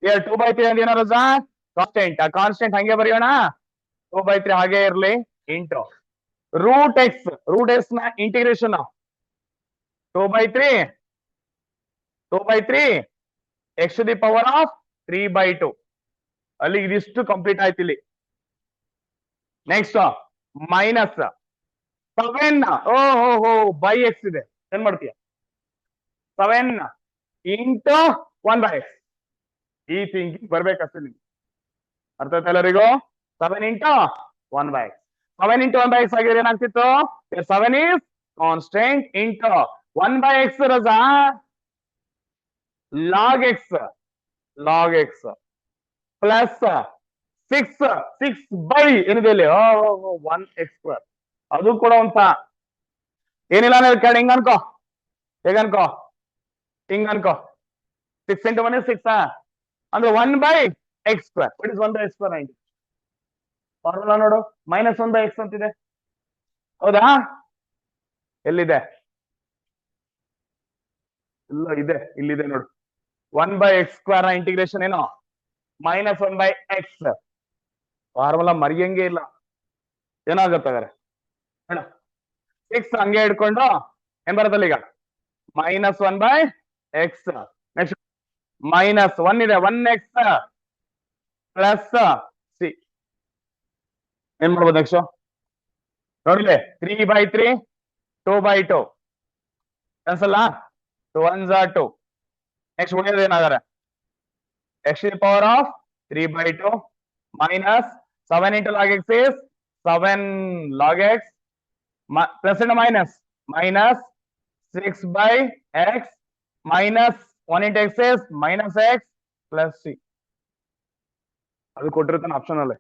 2/3 ಅಂದ್ರೆ ಏನೋ ರಾಜ? ಕಾನ್ಸ್ಟೆಂಟ್. ಕಾನ್ಸ್ಟೆಂಟ್ ಹಂಗೆ ಬರೆಯೋಣ. 2/3 ಹಾಗೆ ಇರ್ಲಿ ಇಂಟು √x. √x ನ integration 2/3 x to the power of 3/2 ಅಲ್ಲಿ ಇದಿಷ್ಟು ಕಂಪ್ಲೀಟ್ ಆಯ್ತು ಇಲ್ಲಿ. ನೆಕ್ಸ್ಟ್ ಮೈನಸ್ 7 ಓ ಬೈ ಎಕ್ಸ್ ಇದೆ, ಏನ್ ಮಾಡ್ತೀಯ 7 ಇಂಟು 1/x. ಈ ಥಿಂಕಿಂಗ್ ಬರ್ಬೇಕಷ್ಟೇ ನಿಮ್ಗೆ. ಅರ್ಥ ಆಯ್ತಾ ಎಲ್ಲರಿಗೂ? 7 ಇಂಟು 1/x. 7 ಇಂಟು 1/x ಆಗಿದ್ರೆ ಏನಾಗ್ತಿತ್ತು? 7 is constant ಇಂಟು 1/x ರಜಾ log x ಪ್ಲಸ್ 6 ಬೈ ಏನಿದೆ ಇಲ್ಲಿ 1x². ಅದು ಕೂಡ ಒಂದ ಏನಿಲ್ಲ ಕೇಳಿ ಹಿಂಗ ಅನ್ಕೋ, ಹೇಗನ್ಕೋ ಹಿಂಗ ಅನ್ಕೋ 6 ಇಂಟು 1 is 6 ಅಂದ್ರೆ 1/x². What is 1/x²? 90. Formula ನೋಡು, -1/x ಅಂತಿದೆ, ಹೌದಾ? ಎಲ್ಲಿದೆ? ಇಲ್ಲ ಇದೆ, ಇಲ್ಲಿದೆ ನೋಡು. 1/x² ಇಂಟಿಗ್ರೇಷನ್ ಏನು? -1/x. ಫಾರ್ಮುಲಾ ಮರಿಯಂಗೆ ಇಲ್ಲ. ಏನಾಗುತ್ತೆ 6 ಹಂಗೆ ಹಿಡ್ಕೊಂಡು ಏನ್ ಬರುತ್ತಲ್ಲ ಈಗ -1/x. ನೆಕ್ಸ್ಟ್ -1 ಇದೆ, 1x ಪ್ಲಸ್ ಸಿ. ಏನ್ ಮಾಡ್ಬೋದು ನೆಕ್ಸ್ಟ್ ನೋಡಿಲೆ? 3/3 2/2 ಕ್ಯಾನ್ಸಲ್. 2 1s are 2. ನೆಕ್ಸ್ಟ್ ಉಳಿಯೋದು ಏನಾದರೆ x⁴3/2 minus 7 into log x is 7 log x plus into minus 6/x minus 1 into x is -x plus c. ಅದು ಕೊಟ್ಟಿರ್ತಾನೆ ಆಪ್ಷನ್ ಅಲ್ಲಿ.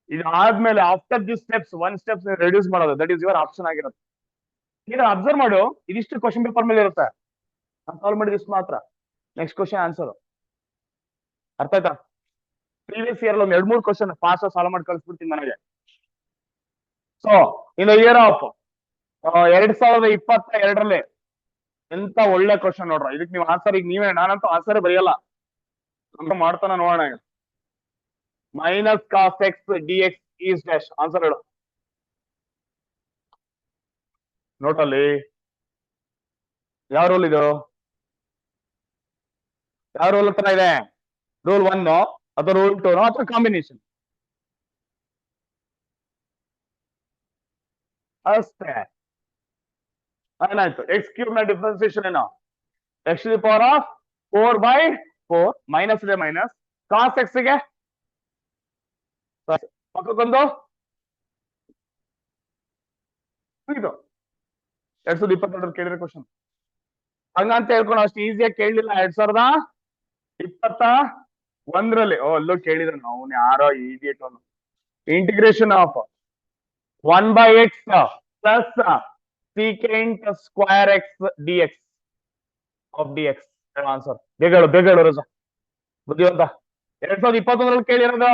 ಇದಾದ್ಮೇಲೆ after this steps 1 steps reduce ಮಾಡೋದು, ದಟ್ ಈಸ್ ಯುವರ್ ಆಪ್ಷನ್ ಆಗಿರುತ್ತೆ. ಈಗ observe ಮಾಡು, ಇದಿಷ್ಟು ಕ್ವಶನ್ ಪೇಪರ್ ಮೇಲೆ ಇರುತ್ತೆ, ನಾನು ಸಾಲ್ವ್ ಮಾಡಿದಿಷ್ಟು ಮಾತ್ರ. ನೆಕ್ಸ್ಟ್ ಕ್ವಶನ್ ಆನ್ಸರ್ ಅರ್ಥ ಆಯ್ತಾ? ಪ್ರೀವಿಯಸ್ ಇಯರ್ ಒಂದು 2-3 ಕ್ವಶನ್ ಫಾಸ್ಟ್ ಸಾಲ್ವ್ ಮಾಡಿ ಕಳಿಸ್ಬಿಡ್ತೀನಿ ನನಗೆ. So in the year of 2022ರಲ್ಲಿ ಎಂತ ಒಳ್ಳೆ ಕ್ವಶನ್ ನೋಡ್ರ. ಇದಕ್ಕೆ ನೀವು ಆನ್ಸರ್ ಈಗ ನೀವೇ, ನಾನಂತೂ ಆನ್ಸರ್ ಬರೆಯಲ್ಲ, ಮಾಡ್ತಾನ ನೋಡೋಣ. -cos x dx is dash. Answer ಹೇಳು ನೋಟಲ್ಲಿ. ಯಾವ ರೂಲ್ ಇದು? ಯಾವ ರೂಲ್ ಹತ್ರ ಇದೆ? ರೂಲ್ 1 ಅಥವಾ ರೂಲ್ 2 ಅಥವಾ ಕಾಂಬಿನೇಷನ್ ಅಷ್ಟೇ. ಏನಾಯ್ತು? x³ ನ ಡಿಫ್ರೆನ್ಸಿಯೇಷನ್ ಏನು? x⁴4/4 ಮೈನಸ್ ಇದೆ, ಮೈನಸ್ ಕಾಸ್ x ಗೆ ಪಕ್ಕಕ್ಕೊಂದು ಇದು 2022 ಕೇಳಿರೋ ಕ್ವಶನ್. ಹಂಗಂತ ಹೇಳ್ಕೊಂಡು ಅಷ್ಟು ಈಸಿಯಾಗಿ ಕೇಳಲಿಲ್ಲ 2021ರಲ್ಲಿ. ಅಲ್ಲೂ ಕೇಳಿದ್ರು ನಾವು, ಯಾರೋ ಈಡಿಯಟ್ ಅವನು. Integration of 1/x plus secant square x dx of dx. Answer ಬೇಗ ಹೇಳು ರಜಾ, ಬುದ್ಧಿವಂತ. 2021ರಲ್ಲಿ ಕೇಳಿರೋದು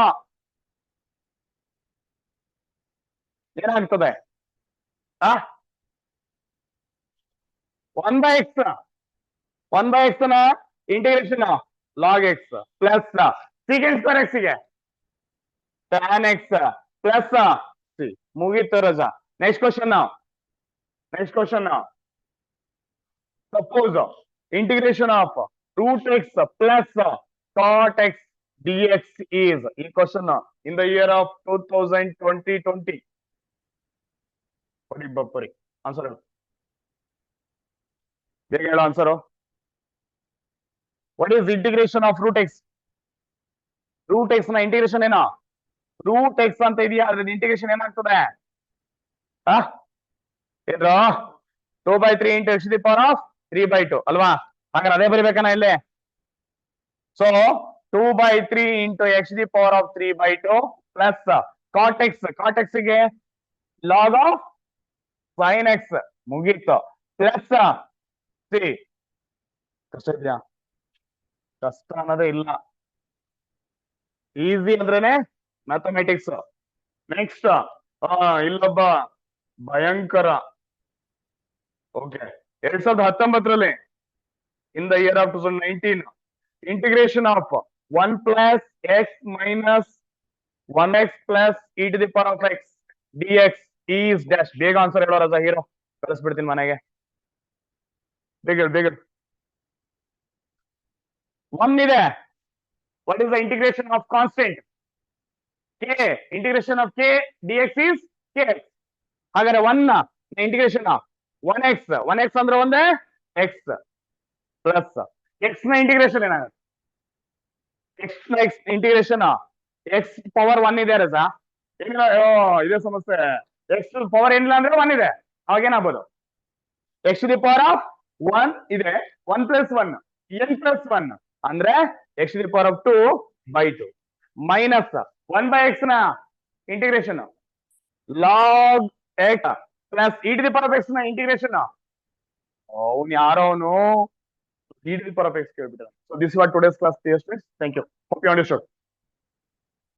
ಏನಾಗ್ತದೆ? 1/x ನ integration log x plus secant square x ಗೆ tan x ಪ್ಲಸ್ ಸಿ. ಮುಗೀತು ರಜಾ. Next question suppose integration of √x plus cot x dx is. ಈ question in the year of 2020. ಬಪ್ಪರಿ ಆನ್ಸರ್ ಹೇಳು, ಬೇಗ ಹೇಳು answer. What is integration of √x? √x ನ integration ಏನೋ? √x ಅಂತ ಇದೆಯಾ, ಅದ್ರ ಇಂಟಿಗ್ರೇಷನ್ ಏನಾಗ್ತದೆ? ಏನ್ರ 2/3 into x⁴3/2 ಅಲ್ವಾ? ಹಾಗಾದ್ರೆ ಅದೇ ಬರಿಬೇಕನ ಇಲ್ಲಿ. So 2/3 into x⁴3/2 plus cot x ಗೆ log of sin x. ಮುಗೀತು. Plus C. ಕಷ್ಟ ಇದೆಯಾ? ಕಷ್ಟ ಅನ್ನೋದೇ ಇಲ್ಲ, ಈಸಿ ಅಂದ್ರೇನೆ ಮ್ಯಾಥಮೆಟಿಕ್ಸ್. ನೆಕ್ಸ್ಟ್ ಇಲ್ಲೊಬ್ಬ ಭಯಂಕರ. ಓಕೆ, 2019ರಲ್ಲಿ in the year of 2019 integration of 1 plus x minus 1x plus e⁴ x dx is dash. ಬೇಗ ಆನ್ಸರ್ ಹೇಳೋ ರಜಾ, ಹೀರೋ ಕಳಿಸ್ಬಿಡ್ತೀನಿ ಮನೆಗೆ. ಬೇಗ 1 ಇದೆ, What is the integration of constant? K. Integration of K dx is Kx. ಹಾಗಾದ್ರೆ 1 integration 1x 1x ಅಂದ್ರೆ ಒಂದೇ x plus x ನ ಇಂಟಿಗ್ರೇಷನ್ ಏನಾಗುತ್ತೆ? x ನ ಇಂಟಿಗ್ರೇಷನ್ x ಪವರ್ 1 ಇದೆ ರಜಾ. ಇದೇ ಸಮಸ್ಯೆ. x ಪವರ್ ಏನಿಲ್ಲ ಅಂದ್ರೆ 1 ಇದೆ. ಅವಾಗ ಏನಾಗ್ಬೋದು? x to the power of 1 ಇದೆ. 1 ಪ್ಲಸ್ 1 n ಪ್ಲಸ್ 1 ಅಂದ್ರೆ x to the power of 2 by 2 minus 1 by x ನ integration log x plus e to the power of x ನ ಇಂಟಿಗ್ರೇಷನ್ ಅವನು ಯಾರೋ ಅವನು e to the power of x ಕೇಳ್ಬಿಟ್ಟ. So this is what today's class is. Thank you. Hope you understood.